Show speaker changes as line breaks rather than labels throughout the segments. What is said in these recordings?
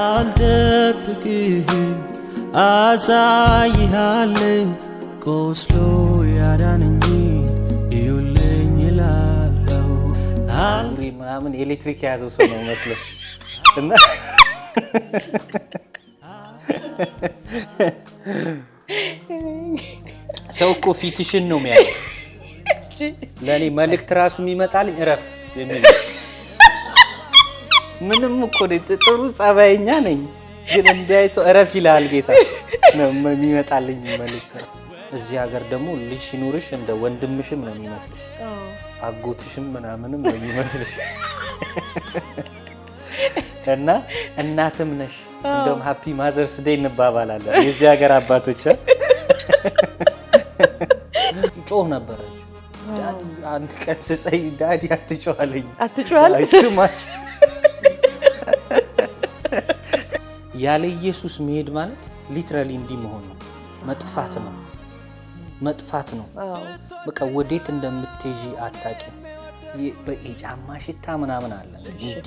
አልደብቅህም አሳይሃለሁ ቆስሎ ያዳነኝ ይውልኝ ይላለው
አልሪ ምናምን ኤሌክትሪክ ያዘው ሰው ነው መስለው እና ሰው እኮ ፊትሽን ነው የሚያየው ለኔ መልእክት ራሱ የሚመጣልኝ እረፍ የሚል ምንም እኮ ጥሩ ጸባይኛ ነኝ ግን እንዳይቶ እረፍ ይላል ጌታ ነው የሚመጣልኝ መልእክት እዚህ ሀገር ደግሞ ልጅ ሲኖርሽ እንደ ወንድምሽም ነው የሚመስልሽ አጎትሽም ምናምንም ነው የሚመስልሽ እና እናትም ነሽ እንደውም ሃፒ ማዘርስ ዴይ እንባባላለን የዚህ ሀገር አባቶች ጮህ ነበረች ዳዲ አንድ ቀን ስጸይ ዳዲ አትጮሃለኝ አይስማች ያለ ኢየሱስ መሄድ ማለት ሊትራሊ እንዲህ መሆን ነው መጥፋት ነው በቃ ወዴት እንደምትሄጂ አታውቂም በጫማ ሽታ ምናምን አለ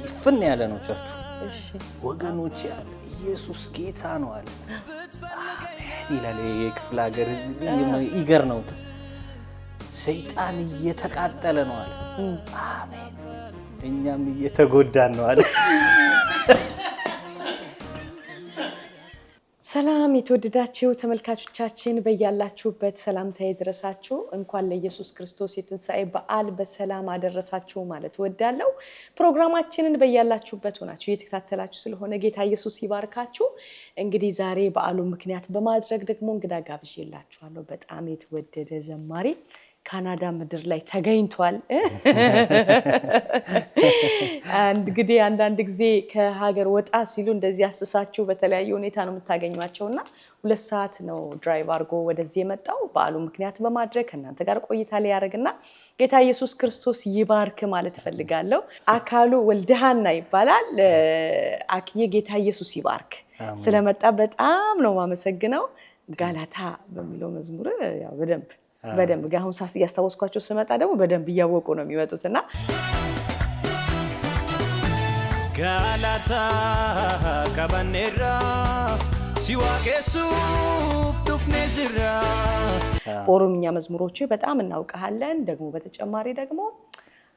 ዲፍን ያለ ነው ቸርቹ ወገኖች ያለ ኢየሱስ ጌታ ነው አለ ይላል የክፍለ ሀገር ይገር ነው ሰይጣን እየተቃጠለ ነው አለ አሜን እኛም እየተጎዳን ነው አለ
ሰላም የተወደዳችሁ ተመልካቾቻችን በእያላችሁበት ሰላምታዬ ይድረሳችሁ እንኳን ለኢየሱስ ክርስቶስ የትንሣኤ በዓል በሰላም አደረሳችሁ ማለት ወዳለው ፕሮግራማችንን በእያላችሁበት ሆናችሁ እየተከታተላችሁ ስለሆነ ጌታ ኢየሱስ ይባርካችሁ እንግዲህ ዛሬ በዓሉ ምክንያት በማድረግ ደግሞ እንግዳ ጋብዤላችኋለሁ በጣም የተወደደ ዘማሪ ካናዳ ምድር ላይ ተገኝቷል እንግዲህ አንዳንድ ጊዜ ከሀገር ወጣ ሲሉ እንደዚህ አስሳችሁ በተለያየ ሁኔታ ነው የምታገኙአቸውና 2 ሰዓት ነው ድራይቭ አድርጎ ወደዚህ የመጣው በዓሉ ምክንያት በማድረግ ከእናንተ ጋር ቆይታ ሊያደርግና ጌታ ኢየሱስ ክርስቶስ ይባርክ ማለት ፈልጋለሁ አካሉ ወልደሃና ይባላል አክዬ ጌታ ኢየሱስ ይባርክ ስለመጣ በጣም ነው ማመሰግነው ጋላታ በሚለው መዝሙር ያው በደንብ ጋሁን ሳስ ያስተዋወስኳቸው ስመጣ ደግሞ በደንብ ያወቁ ነው የሚመጡትና
ጋላታ ካባኔራ ሲዋቄሱፍ ዱፍኔ ጅራ
ኦሮምኛ መዝሙሮች በጣም እናውቃለን ደግሞ በተጨማሪ ደግሞ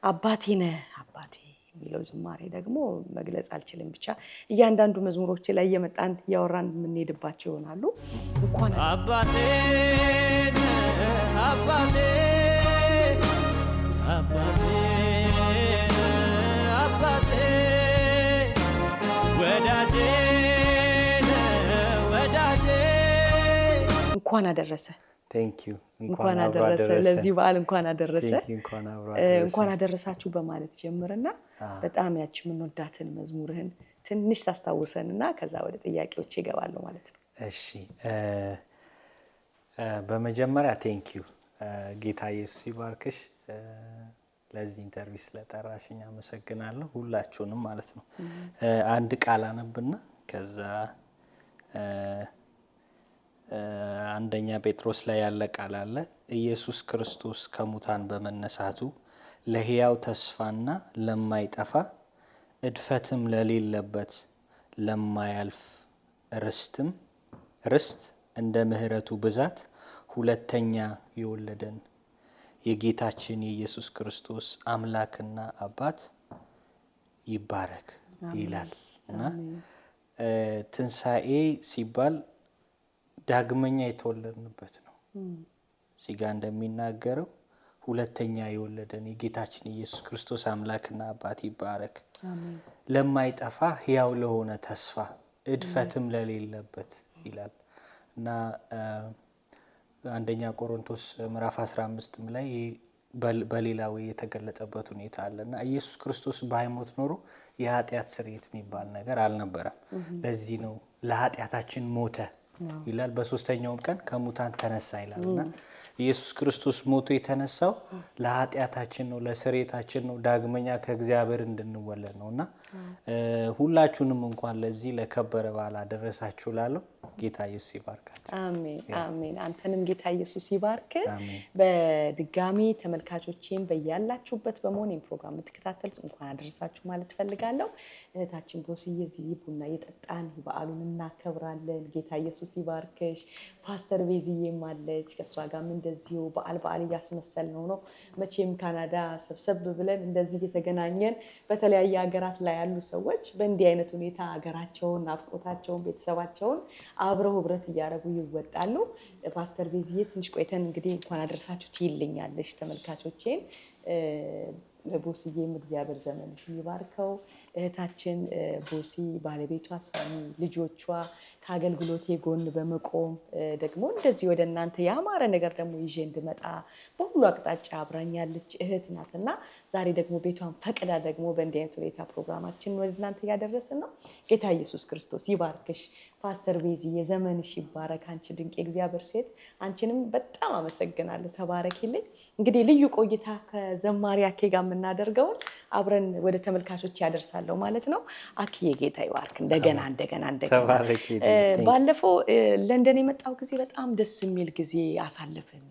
አባቴ ነህ አባቴ የሚለው ዝማሬ ደግሞ መግለጽ አልችልም ብቻ እያንዳንዱ መዝሙሮች ላይ የመጣን ያወራን የምንሄድባቸው ይሆናሉ እንኳን
አባቴ አባቴ አባቴ አባቴ ወዳጄ
እንኳን አደረሰ
ቴንኪው
እንኳን አደረሰ ለዚህ በዓል እንኳን አደረሰ እንኳን አደረሳችሁ በማለት ጀምርና በጣም ያቺ ምንወዳትን መዝሙርህን ትንሽ ታስታውሰንና ከዛ ወደ ጥያቄዎች ይገባሉ ማለት ነው
እሺ በመጀመሪያ ቴንኪው ጌታ ኢየሱስ ይባርክሽ ለዚህ ኢንተርቪው ስለጠራሽኝ አመሰግናለሁ ሁላችሁንም ማለት ነው አንድ ቃል አነብና ከዛ አንደኛ ጴጥሮስ ላይ ያለ ቃል አለ ኢየሱስ ክርስቶስ ከሙታን በመነሳቱ ለሕያው ተስፋና ለማይጠፋ እድፈትም ለሌለበት ለማያልፍ ርስት እንደ ምህረቱ ብዛት ሁለተኛ የወለደን የጌታችን የኢየሱስ ክርስቶስ አምላክና አባት ይባረክ ይላልና ትንሣኤ ሲባል ዳግመኛ የተወለድንበት ነው እዚህ ጋር እንደሚናገረው ሁለተኛ የወለደን የጌታችን ኢየሱስ ክርስቶስ አምላክና አባት ይባረክ ለማይጠፋ ሕያው ለሆነ ተስፋ እድፈትም ለሌለበት ይላል እና አንደኛ ቆሮንቶስ ምዕራፍ 15 ላይ በሌላው የተገለጸበት ሁኔታ አለና ኢየሱስ ክርስቶስ ባይሞት ኖሮ የኃጢአት ስርየት የሚባል ነገር አልነበረም ለዚህ ነው ለኃጢአታችን ሞተ ይላል በሶስተኛው ቀን ከሙታን ተነሳ ይላልና ኢየሱስ ክርስቶስ ሞቶ የተነሳው ለኃጢአታችን ነው ለስርየታችን ነው ዳግመኛ ከእግዚአብሔር እንድንወለድ ነውና ሁላችሁንም እንኳን ለዚህ ለከበረ በዓል አደረሳችሁ ላለው ጌታ ኢየሱስ ይባርካችሁ።
አሜን አሜን። አንተንም ጌታ ኢየሱስ ይባርክ። በድጋሚ ተመልካቾቼን በያላችሁበት በመሆን ፕሮግራም የምትከታተሉት እንኳን አደረሳችሁ ማለት ፈልጋለሁ። እህታችን ቦስዬ እዚህ ቡና እየጠጣን በዓሉን እናከብራለን። ጌታ ኢየሱስ ይባርክሽ። ፓስተር ቤዝዬም አለች፣ ከሷ ጋርም እንደዚሁ በዓል እያስመሰል ነው። መቼም ካናዳ ሰብሰብ ብለን እንደዚህ የተገናኘን በተለያየ ሀገራት ላይ ያሉ ሰዎች በእንዲህ አይነት ሁኔታ ሀገራቸውን፣ ናፍቆታቸውን፣ ቤተሰባቸውን አብረው ህብረት እያደረጉ ይወጣሉ። ፓስተር ቤዝዬ ትንሽ ቆይተን እንግዲህ እንኳን አደረሳችሁ ትይልኛለሽ ተመልካቾቼን። ቦስዬም እግዚአብሔር ዘመንሽ ይባርከው። እህታችን ቦሲ ባለቤቷ ሳሚ ልጆቿ ከአገልግሎቴ ጎን በመቆም ደግሞ እንደዚህ ወደ እናንተ ያማረ ነገር ደግሞ ይዤ እንድመጣ በሁሉ አቅጣጫ አብራኛለች እህት ናትና ዛሬ ደግሞ ቤቷን ፈቅዳ ደግሞ በእንዲህ አይነት ሁኔታ ፕሮግራማችን ወደ እናንተ እያደረስን ነው። ጌታ ኢየሱስ ክርስቶስ ይባርክሽ። ፓስተር ቤዚ የዘመንሽ ይባረክ። አንቺ ድንቅ የእግዚአብሔር ሴት፣ አንቺንም በጣም አመሰግናለሁ። ተባረኪልኝ። እንግዲህ ልዩ ቆይታ ከዘማሪ አኬ ጋር የምናደርገውን አብረን ወደ ተመልካቾች ያደርሳለሁ ማለት ነው። አክዬ ጌታ ይባርክ። እንደገና ባለፈው ለንደን የመጣው ጊዜ በጣም ደስ የሚል ጊዜ አሳለፈን።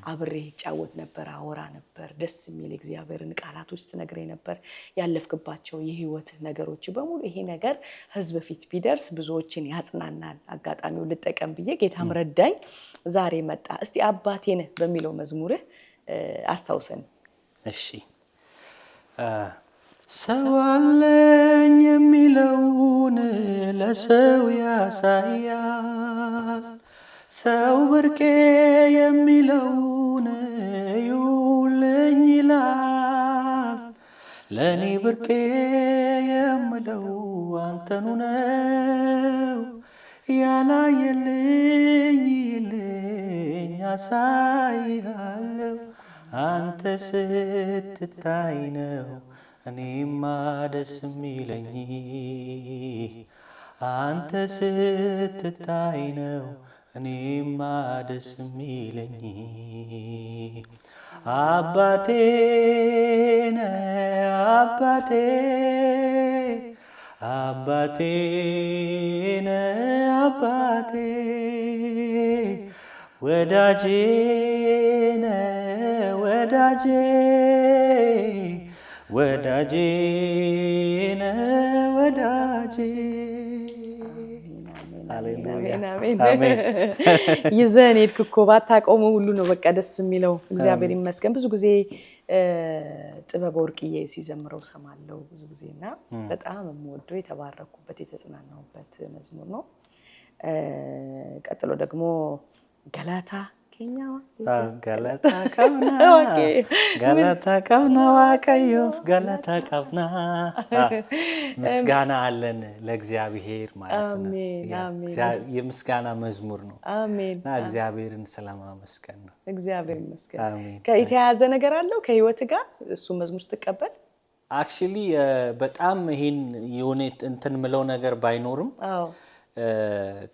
አብሬ ጫወት ነበር፣ አወራ ነበር። ደስ የሚል እግዚአብሔርን ቃላቶች ትነግረኝ ነበር። ያለፍክባቸው የህይወት ነገሮች በሙሉ ይሄ ነገር ህዝብ ፊት ቢደርስ ብዙዎችን ያጽናናል። አጋጣሚው ልጠቀም ብዬ ጌታም ረዳኝ። ዛሬ መጣ። እስቲ አባቴ ነህ በሚለው መዝሙርህ አስታውሰን።
እሺ ሰው አለኝ የሚለውን ለሰው ያሳያል። ሰው ብርቄ የሚለውን እዩልኝ ይላል። ለእኔ ብርቄ የምለው አንተኑ ነው። ያላየልኝ ይልኝ አሳይሃለሁ። አንተ ስትታይ ነው እኔማ ደስ የሚለኝ። አንተ ስትታይ ነው እኔማ ደስ የሚለኝ። አባቴ ነህ አባቴ፣ አባቴ ነህ አባቴ፣ ወዳጄ ነህ ወዳጄ፣ ወዳጄ ነህ ወዳጄ።
ይዘን ሄድክ እኮ ባታቆመው ሁሉ ነው በቃ ደስ የሚለው። እግዚአብሔር ይመስገን። ብዙ ጊዜ ጥበብ ወርቅዬ ሲዘምረው ሰማለው ብዙ ጊዜና በጣም የምወደው የተባረኩበት የተጽናናሁበት መዝሙር ነው። ቀጥሎ ደግሞ ገላታ
ገለታ ቀብና ገለታ ቀብና ዋቀዮፍ ገለታ ቀብና። ምስጋና አለን ለእግዚአብሔር ማለት ነው። የምስጋና መዝሙር ነው እና እግዚአብሔርን ስለማመስገን ነው።
እግዚአብሔር ይመስገን። የተያያዘ ነገር አለው ከህይወት ጋር እሱ መዝሙር ስትቀበል?
አክቹሊ በጣም ይሄን የሆነ እንትን ምለው ነገር ባይኖርም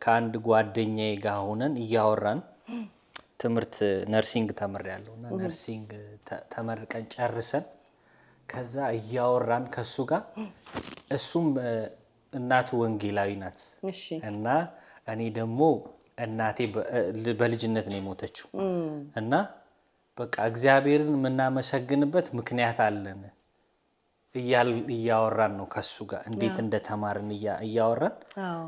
ከአንድ ጓደኛዬ ጋር ሆነን እያወራን ትምህርት ነርሲንግ ተመርያለሁ እና ነርሲንግ ተመርቀን ጨርሰን ከዛ እያወራን ከሱ ጋር እሱም እናቱ ወንጌላዊ ናት እና እኔ ደግሞ እናቴ በልጅነት ነው የሞተችው እና በቃ እግዚአብሔርን የምናመሰግንበት ምክንያት አለን እያወራን ነው ከሱ ጋር እንዴት እንደተማርን እያወራን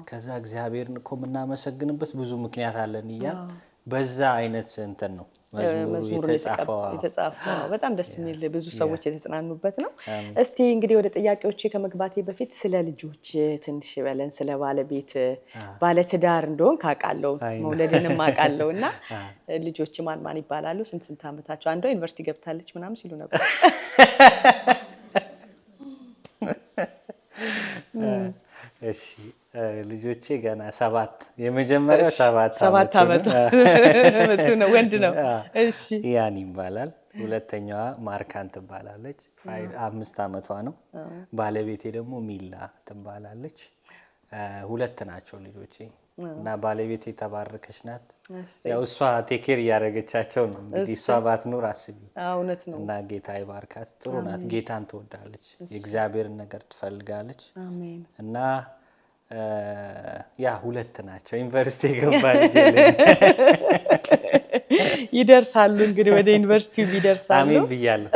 ከዛ እግዚአብሔርን እኮ የምናመሰግንበት ብዙ ምክንያት አለን እያል በዛ አይነት እንትን ነው መዝሙሩ የተጻፈው።
በጣም ደስ የሚል ብዙ ሰዎች የተጽናኑበት ነው። እስቲ እንግዲህ ወደ ጥያቄዎቼ ከመግባቴ በፊት ስለ ልጆች ትንሽ በለን። ስለ ባለቤት ባለትዳር እንደሆን ካቃለው መውለድንም አቃለውና ልጆች ማን ማን ይባላሉ? ስንት ዓመታቸው? አንዷ ዩኒቨርሲቲ ገብታለች ምናምን ሲሉ ነበር።
እሺ ልጆቼ ገና 7 የመጀመሪያው 7 ዓመት
ነው ወንድ ነው። እሺ
ያን ይባላል። ሁለተኛዋ ማርካን ትባላለች 5 ዓመቷ ነው። ባለቤቴ ደግሞ ሚላ ትባላለች። 2 ናቸው ልጆቼ እና ባለቤቴ ተባረከች ናት። ያው እሷ ቴኬር ያረጋቻቸው ነው እንግዲህ እሷ ባትኖር አስቢ።
እውነት ነው።
እና ጌታ ይባርካት። ጥሩ ናት። ጌታን ትወዳለች። የእግዚአብሔርን ነገር ትፈልጋለች።
አሜን።
እና ያ ሁለት ናቸው። ዩኒቨርሲቲ የገባ ልጅ
ይደርሳሉ እንግዲህ ወደ ዩኒቨርሲቲው ይደርሳሉ።
አሜን ብያለሁ።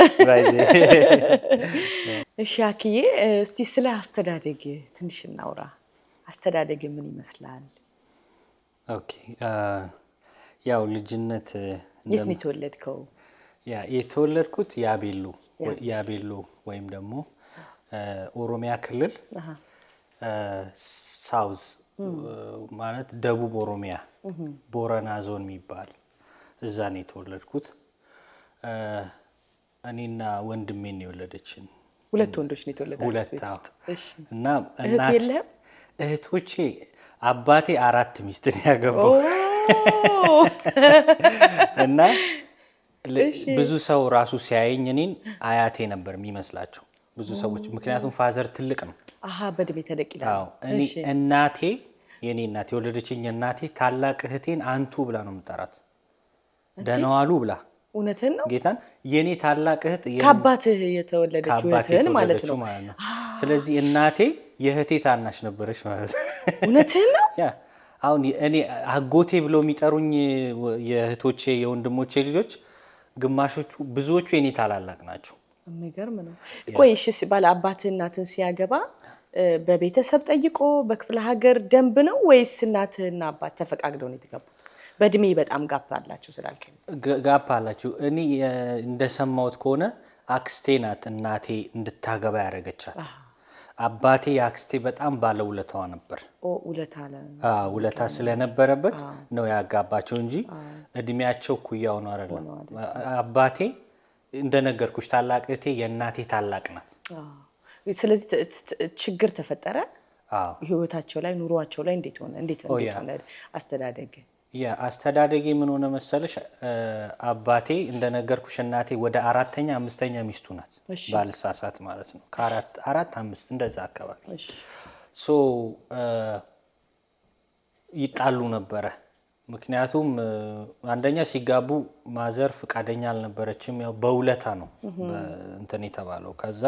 እሺ አክዬ እስቲ ስለ አስተዳደግ ትንሽ እናውራ። አስተዳደግ ምን ይመስላል?
ኦኬ ያው ልጅነት
የት ነው የተወለድከው?
ያ የተወለድኩት ያቤሎ ወይም ደግሞ ኦሮሚያ ክልል ሳውዝ ማለት ደቡብ ኦሮሚያ ቦረና ዞን የሚባል እዛ ነው የተወለድኩት። እኔና ወንድሜ ነው የወለደችን።
ሁለት ወንዶች ነው የተወለዳችሁት?
ሁለት።
እሺ።
እና
እህት የለህም?
እህቶቼ አባቴ 4 ሚስት ነው ያገባው። እና ብዙ ሰው ራሱ ሲያየኝ እኔን አያቴ ነበር የሚመስላቸው ብዙ ሰዎች፣ ምክንያቱም ፋዘር ትልቅ ነው።
በእድሜ ተለቅ ይላል።
አዎ እኔ እናቴ የኔ እናቴ የወለደችኝ እናቴ ታላቅ እህቴን አንቱ ብላ ነው የምጠራት፣ ደህና ዋሉ ብላ።
እውነትን ነው
ጌታን። የኔ ታላቅ እህት
ከአባትህ የተወለደችው እህትህን ማለት ነው።
ስለዚህ እናቴ የእህቴ ታናሽ ነበረች ማለት ነው።
እውነትን ነው።
ያ አሁን እኔ አጎቴ ብለው የሚጠሩኝ የእህቶቼ የወንድሞቼ ልጆች ግማሾቹ ብዙዎቹ የኔ ታላላቅ ናቸው።
የሚገርም ነው። ቆይ እሺ ሲባል አባትህ እናትን ሲያገባ በቤተሰብ ጠይቆ በክፍለ ሀገር ደንብ ነው ወይስ እናትህና አባት ተፈቃቅደው ነው የተጋቡት? በእድሜ በጣም ጋፕ አላችሁ ስላልከኝ።
ጋፕ አላችሁ። እኔ እንደሰማሁት ከሆነ አክስቴ ናት እናቴ እንድታገባ ያደረገቻት። አባቴ የአክስቴ በጣም ባለውለታዋ ነበር። ውለታ ስለነበረበት ነው ያጋባቸው እንጂ እድሜያቸው ኩያው ነው አይደለም። አባቴ እንደነገርኩሽ ታላቅ እህቴ የእናቴ ታላቅ ናት።
ስለዚህ ችግር ተፈጠረ ህይወታቸው ላይ ኑሯቸው ላይ እንዴት ሆነ አስተዳደግ?
አስተዳደጌ ምን ሆነ መሰለሽ፣ አባቴ እንደነገርኩሽ እናቴ ወደ 4ኛ 5ኛ ሚስቱ ናት ባልሳሳት ማለት ነው። ከ4 5 እንደዛ አካባቢ ይጣሉ ነበረ። ምክንያቱም አንደኛ ሲጋቡ ማዘር ፍቃደኛ አልነበረችም። ያው በውለታ ነው እንትን የተባለው። ከዛ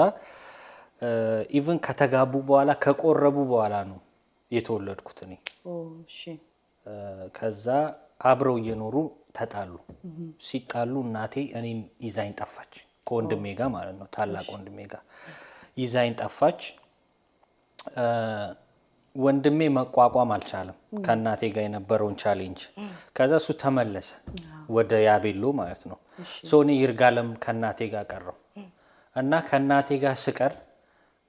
ኢቭን ከተጋቡ በኋላ ከቆረቡ በኋላ ነው የተወለድኩት እኔ። ከዛ አብረው እየኖሩ ተጣሉ። ሲጣሉ እናቴ እኔን ይዛኝ ጠፋች፣ ከወንድሜ ጋር ማለት ነው፣ ታላቅ ወንድሜ ጋር ይዛኝ ጠፋች። ወንድሜ መቋቋም አልቻለም ከእናቴ ጋር የነበረውን ቻሌንጅ። ከዛ እሱ ተመለሰ ወደ ያቤሎ ማለት ነው። እኔ ይርጋለም ከእናቴ ጋር ቀረው እና ከእናቴ ጋር ስቀር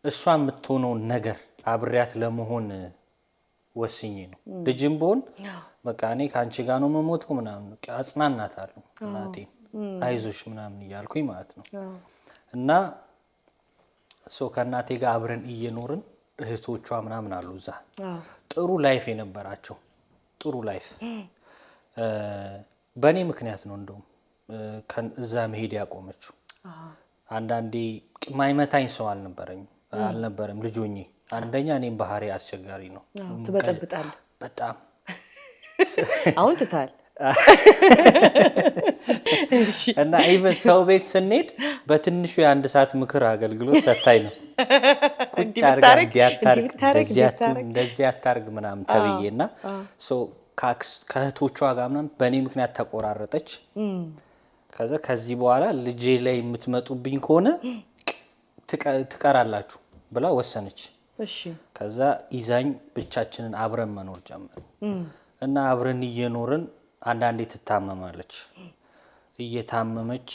እሷ የምትሆነውን ነገር አብሬያት ለመሆን ወስኜ ነው። ልጅም ብሆን በቃ እኔ ከአንቺ ጋር ነው የምሞተው ምናምን አጽናናታለሁ እናቴን፣ አይዞሽ ምናምን እያልኩኝ ማለት ነው። እና ከእናቴ ጋር አብረን እየኖርን እህቶቿ ምናምን አሉ እዛ ጥሩ ላይፍ የነበራቸው ጥሩ ላይፍ። በእኔ ምክንያት ነው እንደውም እዛ መሄድ ያቆመችው። አንዳንዴ ማይመታኝ ሰው አልነበረም ልጅ ሆኜ። አንደኛ እኔም ባህሪ አስቸጋሪ ነው፣
ትበጠብጣለህ
በጣም።
አሁን ትታል
እና ኢቨን ሰው ቤት ስንሄድ በትንሹ የ1 ሰዓት ምክር አገልግሎት ሰታይ ነው ቁጭ አድርጋ እንደዚህ አታርግ ምናምን ተብዬና ከእህቶቿ ጋር ምናምን በእኔ ምክንያት ተቆራረጠች። ከዚህ በኋላ ልጄ ላይ የምትመጡብኝ ከሆነ ትቀራላችሁ ብላ ወሰነች። ከዛ ይዛኝ ብቻችንን አብረን መኖር ጀመር እና አብረን እየኖርን አንዳንዴ ትታመማለች። እየታመመች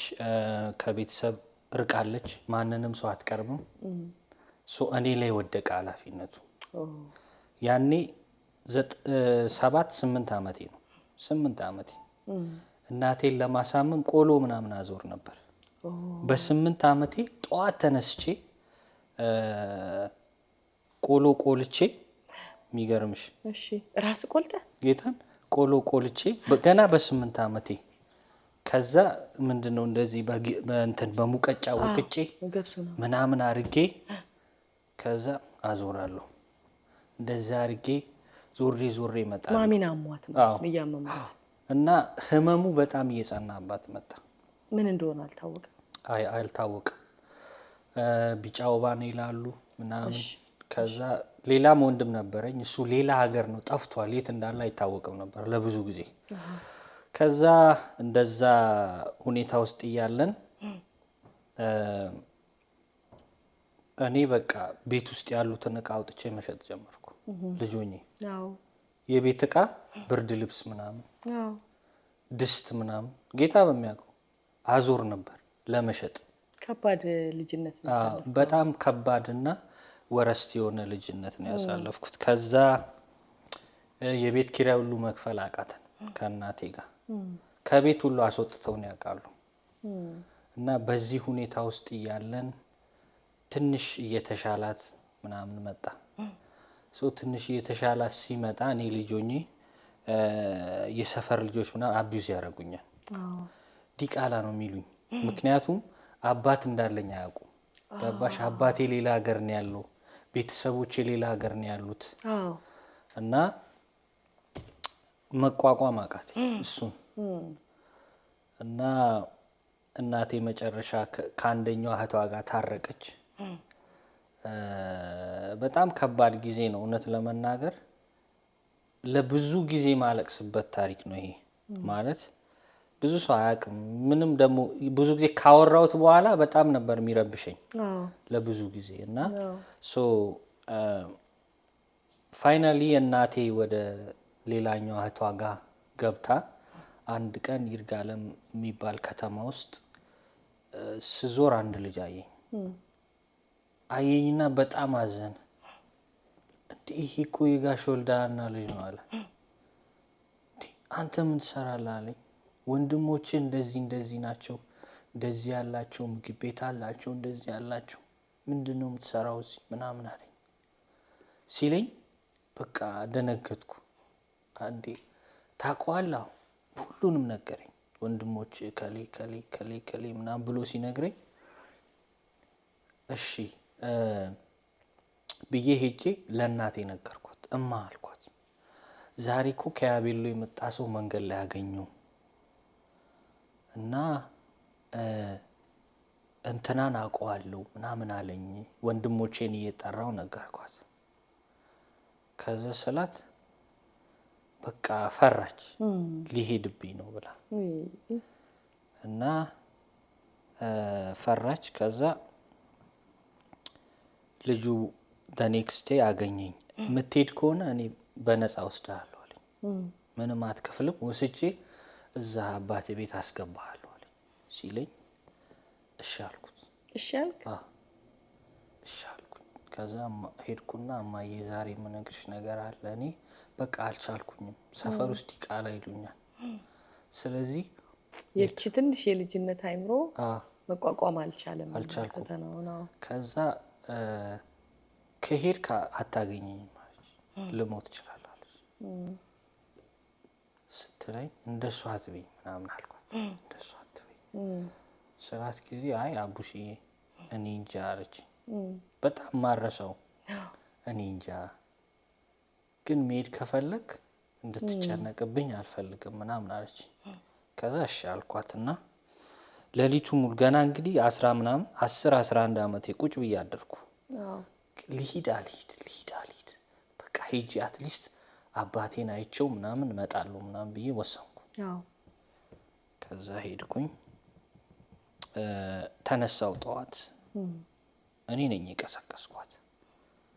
ከቤተሰብ ርቃለች፣ ማንንም ሰው አትቀርብም። እኔ ላይ ወደቀ ኃላፊነቱ። ያኔ 7-8 ዓመቴ ነው። 8 ዓመቴ እናቴን ለማሳመም ቆሎ ምናምን አዞር ነበር። በ8 ዓመቴ ጠዋት ተነስቼ ቆሎ ቆልቼ፣ የሚገርምሽ
ራስ ቆልተ
ጌታን ቆሎ ቆልቼ ገና በ8 ዓመቴ። ከዛ ምንድነው እንደዚህ በእንትን በሙቀጫ ወቅጬ ምናምን አርጌ ከዛ አዞራለሁ። እንደዛ አርጌ ዞሬ መጣ።
ማሚና አሟት ነው ያመማት
እና ህመሙ በጣም እየጸናባት መጣ።
ምን እንደሆነ
አልታወቀም። ቢጫ ወባ ነው ይላሉ ምናምን። ከዛ ሌላም ወንድም ነበረኝ። እሱ ሌላ ሀገር ነው ጠፍቷል፣ የት እንዳለ አይታወቅም ነበር ለብዙ ጊዜ። ከዛ እንደዛ ሁኔታ ውስጥ እያለን እኔ በቃ ቤት ውስጥ ያሉትን እቃ አውጥቼ መሸጥ ጀመርኩ። ልጅ ሆኜ የቤት እቃ፣ ብርድ ልብስ ምናምን፣ ድስት ምናምን ጌታ በሚያውቀው አዞር ነበር ለመሸጥ።
ከባድ ልጅነት ነው።
በጣም ከባድና ወረስት የሆነ ልጅነት ነው ያሳለፍኩት። ከዛ የቤት ኪራይ ሁሉ መክፈል አቃተን ከእናቴ ጋር። ከቤት ሁሉ አስወጥተውን ያውቃሉ። እና በዚህ ሁኔታ ውስጥ እያለን ትንሽ እየተሻላት ምናምን መጣ። ትንሽ እየተሻላት ሲመጣ እኔ ልጅ ሆኜ የሰፈር ልጆች ምናምን አቢዩዝ ያደርጉኛል። ዲቃላ ነው የሚሉኝ። ምክንያቱም አባት እንዳለኝ አያውቁም። ገባሽ? አባቴ ሌላ ሀገር ነው ያለው፣ ቤተሰቦቼ ሌላ ሀገር ነው ያሉት። እና መቋቋም አቃተኝ እሱን። እና እናቴ መጨረሻ ከአንደኛው እህቷ ጋር ታረቀች። በጣም ከባድ ጊዜ ነው እውነት ለመናገር። ለብዙ ጊዜ ማለቅስበት ታሪክ ነው ይሄ። ማለት ብዙ ሰው አያውቅም። ምንም ደግሞ ብዙ ጊዜ ካወራሁት በኋላ በጣም ነበር የሚረብሸኝ ለብዙ ጊዜ። እና ፋይናሊ እናቴ ወደ ሌላኛው እህቷ ጋር ገብታ አንድ ቀን ይርጋለም የሚባል ከተማ ውስጥ ስዞር አንድ ልጅ አየኝና በጣም አዘነ። ይሄ እኮ የጋሽ ወልዳና ልጅ ነው አለ። አንተ ምን ትሰራለህ አለኝ። ወንድሞቼ እንደዚህ ናቸው፣ እንደዚህ ያላቸው ምግብ ቤት አላቸው፣ እንደዚህ ያላቸው፣ ምንድነው የምትሰራው እዚህ ምናምን አለኝ። ሲለኝ በቃ ደነገጥኩ። አንዴ ታውቀዋለህ ሁሉንም ነገረኝ። ወንድሞቼ ከሌ ምናምን ብሎ ሲነግረኝ እሺ ብዬ ሄጄ ለእናቴ ነገርኳት። እማ አልኳት፣ ዛሬ እኮ ከያቤሎ የመጣ ሰው መንገድ ላይ ያገኘው እና እንትናን አውቀዋለሁ ምናምን አለኝ። ወንድሞቼን እየጠራው ነገርኳት። ከዛ ስላት በቃ ፈራች፣ ሊሄድብኝ ነው ብላ እና ፈራች። ከዛ ልጁ ኔክስት ዴይ አገኘኝ። የምትሄድ ከሆነ እኔ በነፃ ወስድሃለሁ አለኝ። ምንም አትከፍልም፣ ወስጄ እዛ አባቴ ቤት አስገባሃለሁ አለኝ። ሲለኝ እሺ አልኩት።
እሺ አልክ?
እሺ አልኩት። ከዛ ሄድኩና እማዬ ዛሬ የምነግርሽ ነገር አለ። እኔ በቃ አልቻልኩኝም፣ ሰፈር ውስጥ ዲቃላ ይሉኛል። ስለዚህ
የቺ ትንሽ የልጅነት አይምሮ መቋቋም አልቻልኩም።
ከዛ ከሄድክ አታገኘኝም አለች፣ ልሞት እችላለሁ አለች ስትለኝ እንደሱ አትበይ ምናምን አልኳት። እንደሱ አትበይ ስራት ጊዜ አይ አቡሽዬ እኔ እንጃ አለች። በጣም ማረሰው እኔ እንጃ፣ ግን መሄድ ከፈለክ እንድትጨነቅብኝ አልፈልግም ምናምን አለች። ከዛ እሺ አልኳትና ሌሊቱ ሙሉ ገና እንግዲህ 10-11 ዓመቴ ቁጭ ብዬ አደርኩ። ልሂድ አልሂድ በቃ ሄጂ አትሊስት አባቴን አይቼው ምናምን እመጣለሁ ምናምን ብዬ ወሰንኩ። ከዛ ሄድኩኝ። ተነሳው ጠዋት እኔ ነኝ የቀሰቀስኳት።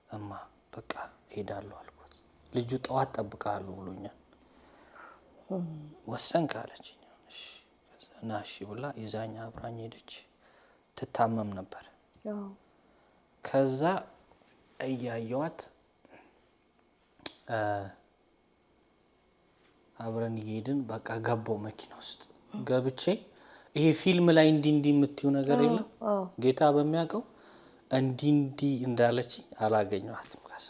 እማ በቃ ሄዳለሁ አልኳት። ልጁ ጠዋት ጠብቃለሁ ብሎኛል። ወሰንክ አለችኝ። እና እሺ ብላ ይዛኝ አብራኝ ሄደች። ትታመም ነበር። ከዛ እያየዋት አብረን እየሄድን በቃ ገባው መኪና ውስጥ ገብቼ ይሄ ፊልም ላይ እንዲህ የምትዩ ነገር የለም ጌታ በሚያውቀው እንዲህ እንዳለች አላገኘኋትም። ከዛ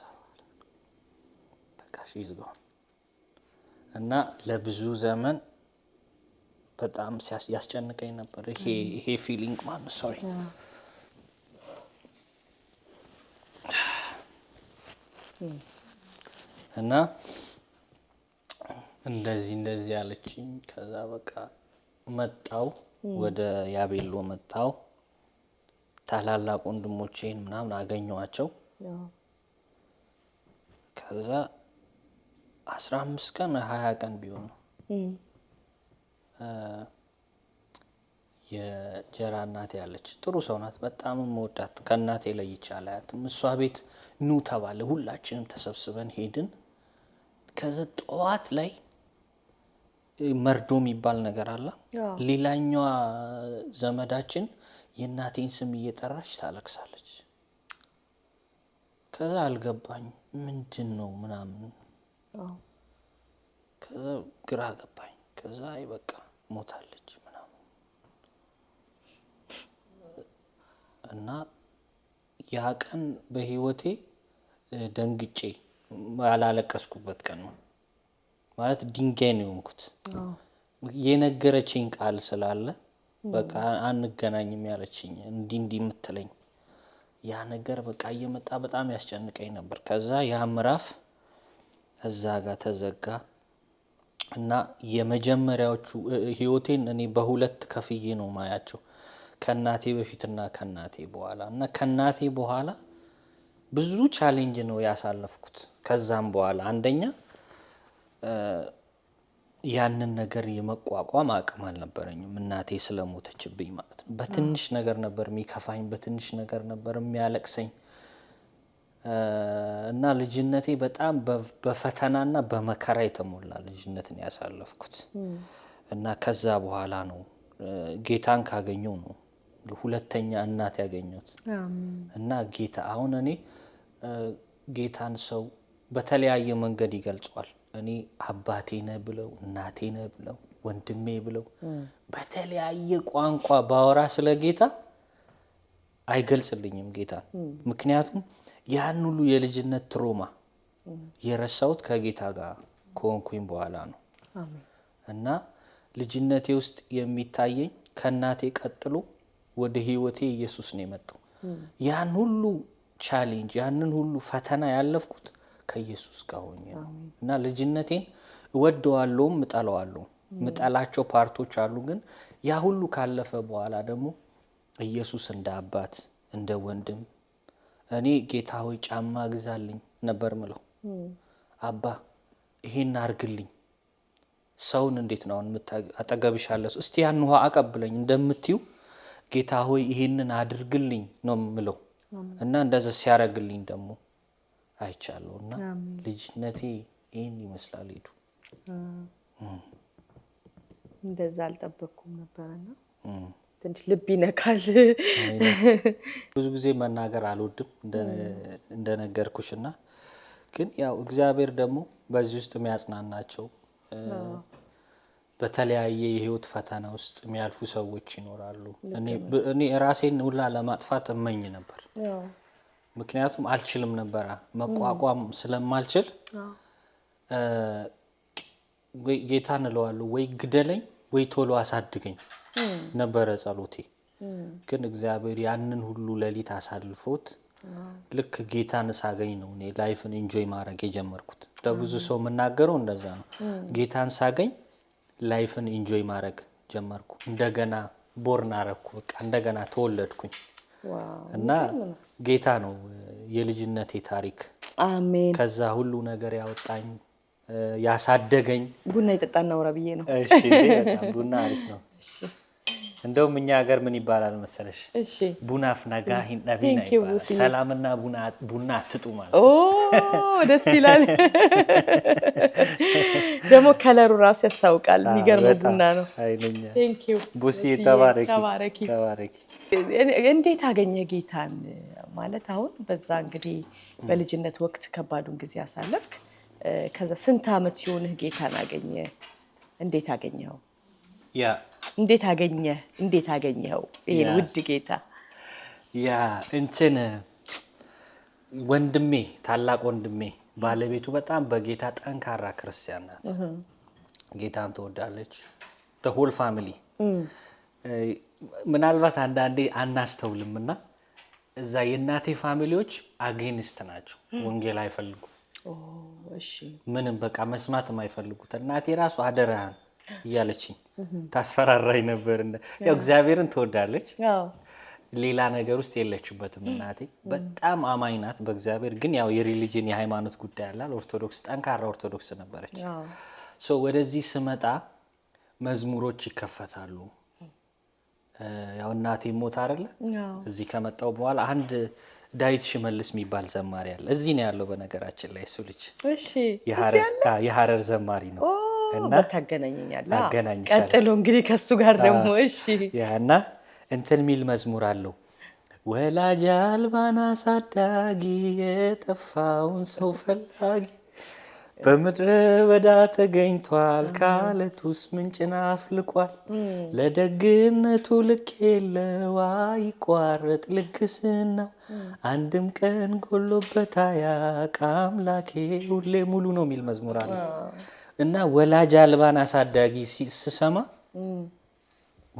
በቃ ይዝጋው እና ለብዙ ዘመን በጣም ያስጨንቀኝ ነበር ይሄ ፊሊንግ ማለት ሶሪ እና እንደዚህ ያለችኝ። ከዛ በቃ መጣው ወደ ያቤሎ መጣው። ታላላቅ ወንድሞቼን ምናምን አገኘዋቸው። ከዛ 15 ቀን 20 ቀን ቢሆን ነው የጀራ እናቴ ያለች ጥሩ ሰው ናት። በጣም መወዳት ከእናቴ ለይቼ አላያትም። እሷ ቤት ኑ ተባለ። ሁላችንም ተሰብስበን ሄድን። ከዛ ጠዋት ላይ መርዶ የሚባል ነገር አለ። ሌላኛዋ ዘመዳችን የእናቴን ስም እየጠራች ታለቅሳለች። ከዛ አልገባኝ ምንድን ነው ምናምን። ከዛ ግራ ገባኝ። ከዛ አይ በቃ ሞታለች ምናምን እና ያ ቀን በህይወቴ ደንግጬ ያላለቀስኩበት ቀን ነው። ማለት ድንጋይ ነው የሆንኩት። የነገረችኝ ቃል ስላለ በቃ አንገናኝም ያለችኝ እንዲህ የምትለኝ ያ ነገር በቃ እየመጣ በጣም ያስጨንቀኝ ነበር። ከዛ ያ ምዕራፍ እዛ ጋር ተዘጋ እና የመጀመሪያዎቹ ህይወቴን እኔ በሁለት ከፍዬ ነው ማያቸው፣ ከናቴ በፊትና ከናቴ በኋላ። እና ከናቴ በኋላ ብዙ ቻሌንጅ ነው ያሳለፍኩት። ከዛም በኋላ አንደኛ ያንን ነገር የመቋቋም አቅም አልነበረኝም፣ እናቴ ስለሞተችብኝ ማለት ነው። በትንሽ ነገር ነበር የሚከፋኝ፣ በትንሽ ነገር ነበር የሚያለቅሰኝ። እና ልጅነቴ በጣም በፈተናና በመከራ የተሞላ ልጅነትን ያሳለፍኩት። እና ከዛ በኋላ ነው ጌታን ካገኘው ነው ሁለተኛ እናት ያገኘሁት። እና ጌታ አሁን እኔ ጌታን ሰው በተለያየ መንገድ ይገልጸዋል። እኔ አባቴ ነህ ብለው፣ እናቴ ነህ ብለው፣ ወንድሜ ብለው በተለያየ ቋንቋ ባወራ ስለ ጌታ አይገልጽልኝም ጌታን። ምክንያቱም ያን ሁሉ የልጅነት ትሮማ የረሳሁት ከጌታ ጋር ከሆንኩኝ በኋላ ነው። እና ልጅነቴ ውስጥ የሚታየኝ ከእናቴ ቀጥሎ ወደ ህይወቴ ኢየሱስ ነው የመጣው። ያን ሁሉ ቻሌንጅ ያንን ሁሉ ፈተና ያለፍኩት ከኢየሱስ ጋር ሆኜ ነው። እና ልጅነቴን እወደዋለሁም እጠላዋለሁም። ምጠላቸው ፓርቶች አሉ፣ ግን ያ ሁሉ ካለፈ በኋላ ደግሞ ኢየሱስ እንደ አባት እንደ ወንድም እኔ ጌታ ሆይ ጫማ ግዛልኝ ነበር ምለው። አባ ይሄን አርግልኝ። ሰውን እንዴት ነው አጠገብሻለሁ እስቲ ያን ውሃ አቀብለኝ እንደምትዩ ጌታ ሆይ ይሄንን አድርግልኝ ነው ምለው። እና እንደዛ ሲያረግልኝ ደግሞ አይቻለሁ። እና ልጅነቴ ይሄን ይመስላል። ሄዱ
እንደዛ አልጠበቅኩም ነበርና ትንሽ ልብ ይነካል።
ብዙ ጊዜ መናገር አልወድም እንደነገርኩሽና፣ ግን ያው እግዚአብሔር ደግሞ በዚህ ውስጥ የሚያጽናናቸው በተለያየ የህይወት ፈተና ውስጥ የሚያልፉ ሰዎች ይኖራሉ። እኔ ራሴን ሁላ ለማጥፋት እመኝ ነበር። ምክንያቱም አልችልም ነበር መቋቋም ስለማልችል ጌታን እለዋለሁ ወይ ግደለኝ ወይ ቶሎ አሳድገኝ ነበረ ጸሎቴ። ግን እግዚአብሔር ያንን ሁሉ ሌሊት አሳልፎት ልክ ጌታን ሳገኝ ነው እኔ ላይፍን ኢንጆይ ማድረግ የጀመርኩት። ለብዙ ሰው መናገረው እንደዛ ነው። ጌታን ሳገኝ ላይፍን ኢንጆይ ማድረግ ጀመርኩ። እንደገና ቦርን አረኩ። በቃ እንደገና ተወለድኩኝ። እና ጌታ ነው የልጅነቴ ታሪክ።
አሜን።
ከዛ ሁሉ ነገር ያወጣኝ ያሳደገኝ።
ቡና ይጠጣና ወራ ብዬ ነው።
እሺ በጣም ቡና አሪፍ ነው። እሺ እንደውም እኛ ሀገር ምን ይባላል መሰለሽ?
እሺ
ቡና ፍነጋ ሂንዳቢና ይባላል። ሰላምና ቡና አትጡ ማለት።
ኦ ደስ ይላል። ደግሞ ከለሩ ራሱ ያስታውቃል። የሚገርም ቡና ነው።
አይነኛ
ቴንክ ዩ
ቡሲ ተባረኪ።
ተባረኪ። እንዴት አገኘ ጌታን? ማለት አሁን በዛ እንግዲህ በልጅነት ወቅት ከባዱን ጊዜ አሳለፍክ። ከዛ ስንት አመት ሲሆንህ ጌታን አገኘ? እንዴት አገኘው?
ያ
እንዴት አገኘው ይሄን ውድ ጌታ?
ያ እንትን ወንድሜ ታላቅ ወንድሜ ባለቤቱ በጣም በጌታ ጠንካራ ክርስቲያን ናት። ጌታን ትወዳለች። the whole family ምናልባት አንዳንዴ አናስተውልምና እዛ የእናቴ ፋሚሊዎች አጌንስት ናቸው። ወንጌል አይፈልጉም።
እሺ
ምንም በቃ መስማት የማይፈልጉት። እናቴ ራሱ አደራህን እያለችኝ ታስፈራራኝ ነበር። ያው እግዚአብሔርን ትወዳለች። ሌላ ነገር ውስጥ የለችበትም እናቴ በጣም አማኝ ናት በእግዚአብሔር ግን ያው የሪሊጂን የሃይማኖት ጉዳይ አለ ኦርቶዶክስ ጠንካራ ኦርቶዶክስ ነበረች ሶ ወደዚህ ስመጣ መዝሙሮች ይከፈታሉ ያው እናቴ ሞት አይደለ እዚህ ከመጣው በኋላ አንድ ዳዊት ሽመልስ የሚባል ዘማሪ አለ እዚህ ነው ያለው በነገራችን ላይ እሱ ልጅ
እሺ
የሐረር ዘማሪ ነው
እና ታገናኘኛለህ ቀጥሎ እንግዲህ ከሱ ጋር ደግሞ እሺ
ያና እንትን ሚል መዝሙር አለው ወላጅ አልባና ሳዳጊ የጠፋውን ሰው ፈላጊ በምድረ በዳ ተገኝቷል ካለቱስ ምንጭን አፍልቋል ለደግነቱ ልክ የለው አይቋረጥ ልግስናው አንድም ቀን ጎሎበት አያውቅ አምላኬ ሁሌ ሙሉ ነው የሚል መዝሙር አለ እና ወላጅ አልባን አሳዳጊ ስሰማ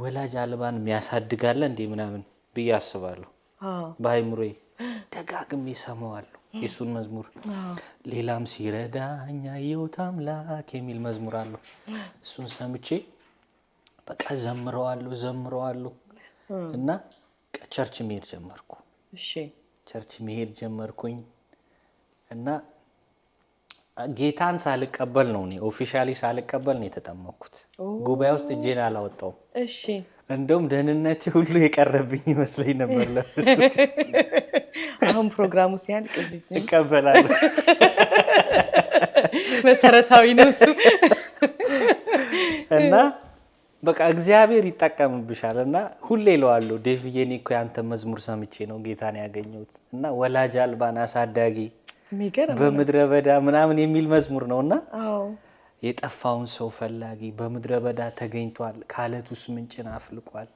ወላጅ አልባን የሚያሳድጋለ እንዴ ምናምን ብዬ አስባለሁ በአይምሮዬ ደጋግሜ ሰማዋለሁ የሱን መዝሙር ሌላም ሲረዳኛ አየሁት አምላክ የሚል መዝሙር አለው እሱን ሰምቼ በቃ ዘምረዋለሁ እና ቸርች መሄድ ጀመርኩ
እሺ
ቸርች መሄድ ጀመርኩኝ እና ጌታን ሳልቀበል ነው እኔ ኦፊሻሊ ሳልቀበል ነው የተጠመቅኩት ጉባኤ ውስጥ እጄን አላወጣው
እሺ
እንደውም ደህንነቴ ሁሉ የቀረብኝ ይመስለኝ ነበር ለፍሱ
አሁን ፕሮግራሙ ሲያልቅ እዚህ
ተቀበላለሁ
መሰረታዊ ነው እሱ
እና በቃ እግዚአብሔር ይጠቀምብሻልና ሁሌ ለዋለሁ ዴቪዬ እኔ እኮ ያንተ መዝሙር ሰምቼ ነው ጌታን ያገኘሁት እና ወላጅ አልባን አሳዳጊ በምድረ በዳ ምናምን የሚል መዝሙር ነውና የጠፋውን ሰው ፈላጊ በምድረ በዳ ተገኝቷል ካለቱስ ምንጭን አፍልቋል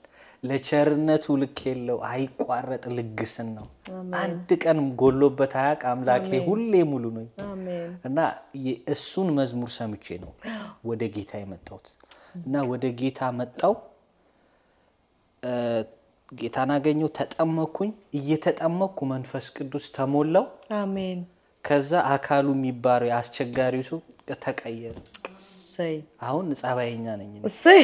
ለቸርነቱ ልክ የለው አይቋረጥ ልግስናው አንድ ቀን ጎሎበት አያውቅ አምላኬ ሁሌ ሙሉ ነው እና እሱን መዝሙር ሰምቼ ነው ወደ ጌታ የመጣሁት እና ወደ ጌታ መጣው ጌታን አገኘው ተጠመኩኝ እየተጠመኩ መንፈስ ቅዱስ ተሞላው አሜን ከዛ አካሉ የሚባረው አስቸጋሪው ሰው ተቀየረ
ሰይ
አሁን ጸባይኛ ነኝ
ሰይ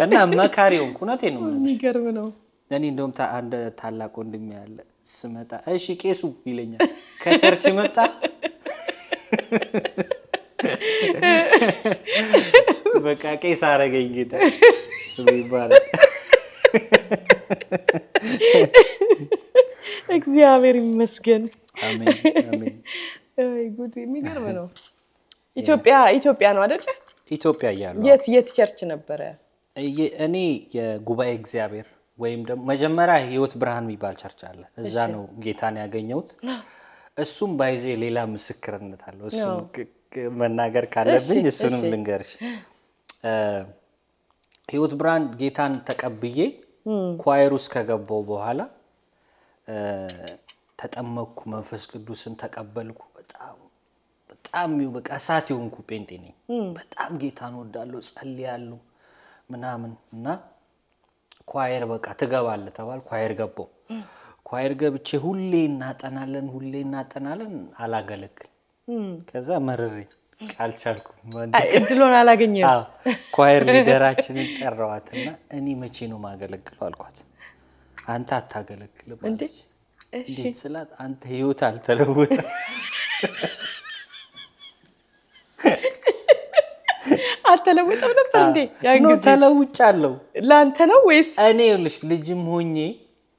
እና መካሪውን ኩነቴ ነው
የሚገርም ነው
እኔ እንደውም አንድ ታላቅ ወንድም ያለ ስመጣ እሺ ቄሱ ይለኛል ከቸርች መጣ በቃ ቄስ አረገኝ ጌታ ስሙ ይባላል
እግዚአብሔር ይመስገን
አሜን አሜን
አይ ጉድ የሚገርም ነው ኢትዮጵያ ነው አይደል
ኢትዮጵያ ያለው
የት ቸርች ነበር
እኔ የጉባኤ እግዚአብሔር ወይም ደግሞ መጀመሪያ ህይወት ብርሃን የሚባል ቸርች አለ እዛ ነው ጌታን ያገኘሁት እሱም ባይዜ ሌላ ምስክርነት አለው እሱም መናገር ካለብኝ እሱንም ልንገርሽ ህይወት ብርሃን ጌታን ተቀብዬ ኳየሩስ ከገባው በኋላ ተጠመቅኩ መንፈስ ቅዱስን ተቀበልኩ በጣም በቃ እሳት የሆንኩ ጴንጤ ነኝ በጣም ጌታን ወዳለሁ ጸልያለሁ ምናምን እና ኳየር በቃ ትገባለህ ተባል ኳየር ገባው ኳየር ገብቼ ሁሌ እናጠናለን አላገለግል ከዛ መረሬ ካልቻልኩም
እድሉን አላገኘም
ኳየር ሊደራችንን ጠራዋትና እኔ መቼ ነው ማገለግለው አልኳት አንተ አታገለግልም እንዴ እሺ ስላት አንተ ህይወት አልተለወጠ
አልተለወጠም ነበር እንዴ
ነው ተለውጫለሁ
ላንተ ነው ወይስ
እኔ ልጅም ሆኜ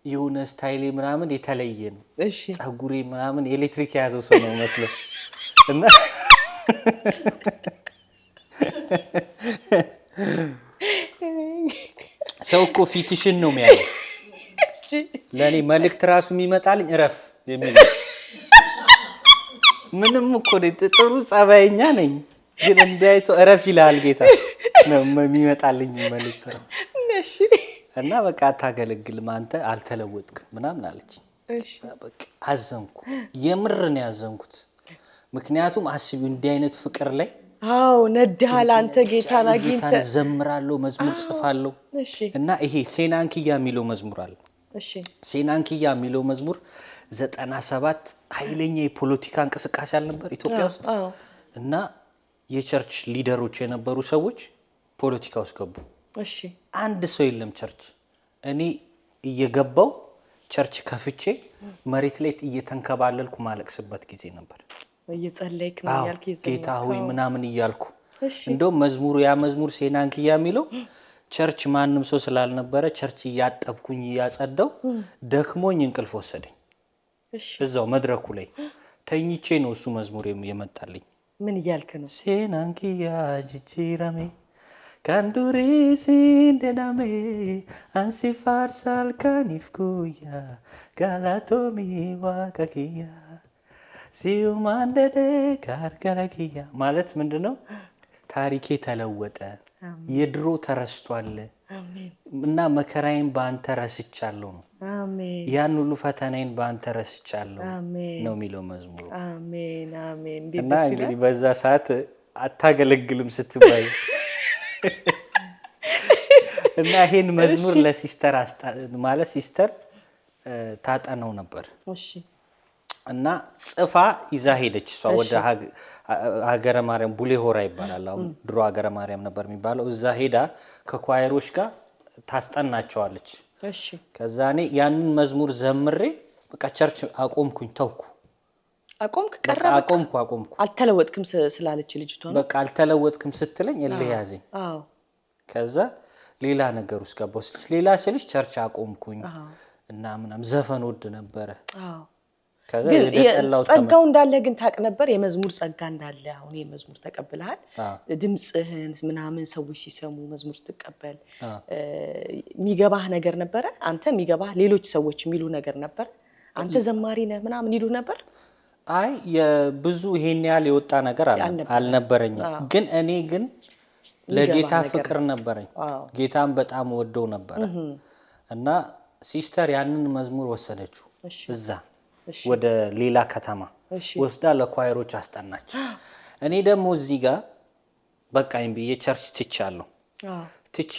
የሆነ ስታይሌ ምናምን የተለየ ነው
እሺ
ጸጉሬ ምናምን ኤሌክትሪክ ያዘው ሰው ነው መስሎ እና ሰው እኮ ፊትሽን ነው የሚያየው ለኔ መልእክት ራሱ የሚመጣልኝ እረፍ የሚል ምንም እኮ ጥሩ ጸባይኛ ነኝ ግን እንዳይቶ እረፍ ይላል ጌታ ነው የሚመጣልኝ መልእክት
እሺ
እና በቃ አታገለግልም አንተ አልተለወጥክም ምናምን አለች እሺ በቃ አዘንኩ የምርን ያዘንኩት ምክንያቱም አስቢው እንዲህ አይነት ፍቅር ላይ
አው ነዳል አንተ ጌታን አግኝተ
ዘምራለሁ መዝሙር ጽፋለሁ
እሺ
እና ይሄ ሴናንኪያ የሚለው መዝሙር አለ
እሺ
ሴናንኪያ የሚለው መዝሙር 97 ኃይለኛ የፖለቲካ እንቅስቃሴ አልነበር ኢትዮጵያ ውስጥ እና የቸርች ሊደሮች የነበሩ ሰዎች ፖለቲካ ውስጥ ገቡ
እሺ
አንድ ሰው የለም ቸርች። እኔ እየገባው ቸርች ከፍቼ መሬት ላይ እየተንከባለልኩ ማለቅስበት ጊዜ ነበር።
እየጸለይክ ነው ያልክ
ጌታ ሆይ ምናምን እያልኩ እንደውም ያ መዝሙር ሴናንኪያ የሚለው ቸርች ማንም ሰው ስላልነበረ ቸርች እያጠብኩኝ እያጸዳው ደክሞኝ እንቅልፍ ወሰደኝ። እዛው መድረኩ ላይ ተኝቼ ነው እሱ መዝሙር የመጣልኝ።
ምን እያልክ ነው?
ሴናንኪያ ጂጂራሜ ካንዱሪሲ እንደናሜ አንሲ ፋርሳል ካኒፍኩያ ጋላቶሚ ዋካኪያ ሲዩማንደደ ካርጋላኪያ ማለት ምንድነው? ታሪኬ ተለወጠ፣ የድሮ ተረስቷል እና መከራዬን በአንተ ረስቻለሁ ነው። አሜን። ያን ሁሉ ፈተናዬን በአንተ ረስቻለሁ ነው የሚለው መዝሙሩ።
አሜን አሜን።
እና እንግዲህ በዛ ሰዓት አታገለግልም ስትባይ እና ይሄን መዝሙር ለሲስተር ማለት ሲስተር ታጠነው ነበር። እሺ እና ጽፋ ይዛ ሄደች። እሷ ወደ ሀገረ ማርያም ቡሌ ሆራ ይባላል። አሁን ድሮ ሀገረ ማርያም ነበር የሚባለው። እዛ ሄዳ ከኳየሮች ጋር ታስጠናቸዋለች። እሺ ከዛ እኔ ያንን መዝሙር ዘምሬ በቃ ቸርች አቆምኩኝ፣ ተውኩ።
አቆምክ? ቀረ?
አቆምኩ።
አልተለወጥክም ስላለች ልጅቷ ነው።
በቃ አልተለወጥክም ስትለኝ እልህ ያዘኝ። አዎ ከዛ ሌላ ነገር ውስጥ ገባሁ። ሌላ ስልሽ ቸርች አቆምኩኝ እና ምናምን ዘፈን ወድ ነበረ። አዎ ከዛ
ጸጋው እንዳለ ግን ታቅ ነበር። የመዝሙር ጸጋ እንዳለ አሁን የመዝሙር ተቀብለሃል። ድምጽህን ምናምን ሰዎች ሲሰሙ መዝሙር ስትቀበል የሚገባህ ነገር ነበረ? አንተ የሚገባህ ሌሎች ሰዎች የሚሉ ነገር ነበር? አንተ ዘማሪ ነህ ምናምን ይሉ ነበር?
አይ የብዙ ይሄን ያህል የወጣ ነገር አልነበረኝም። ግን እኔ ግን ለጌታ ፍቅር ነበረኝ። ጌታን በጣም ወደው ነበር እና ሲስተር ያንን መዝሙር ወሰደችው እዛ ወደ ሌላ ከተማ ወስዳ ለኳየሮች አስጠናች። እኔ ደግሞ እዚህ ጋር በቃኝ ብዬ ቸርች ትቻለሁ። ትቼ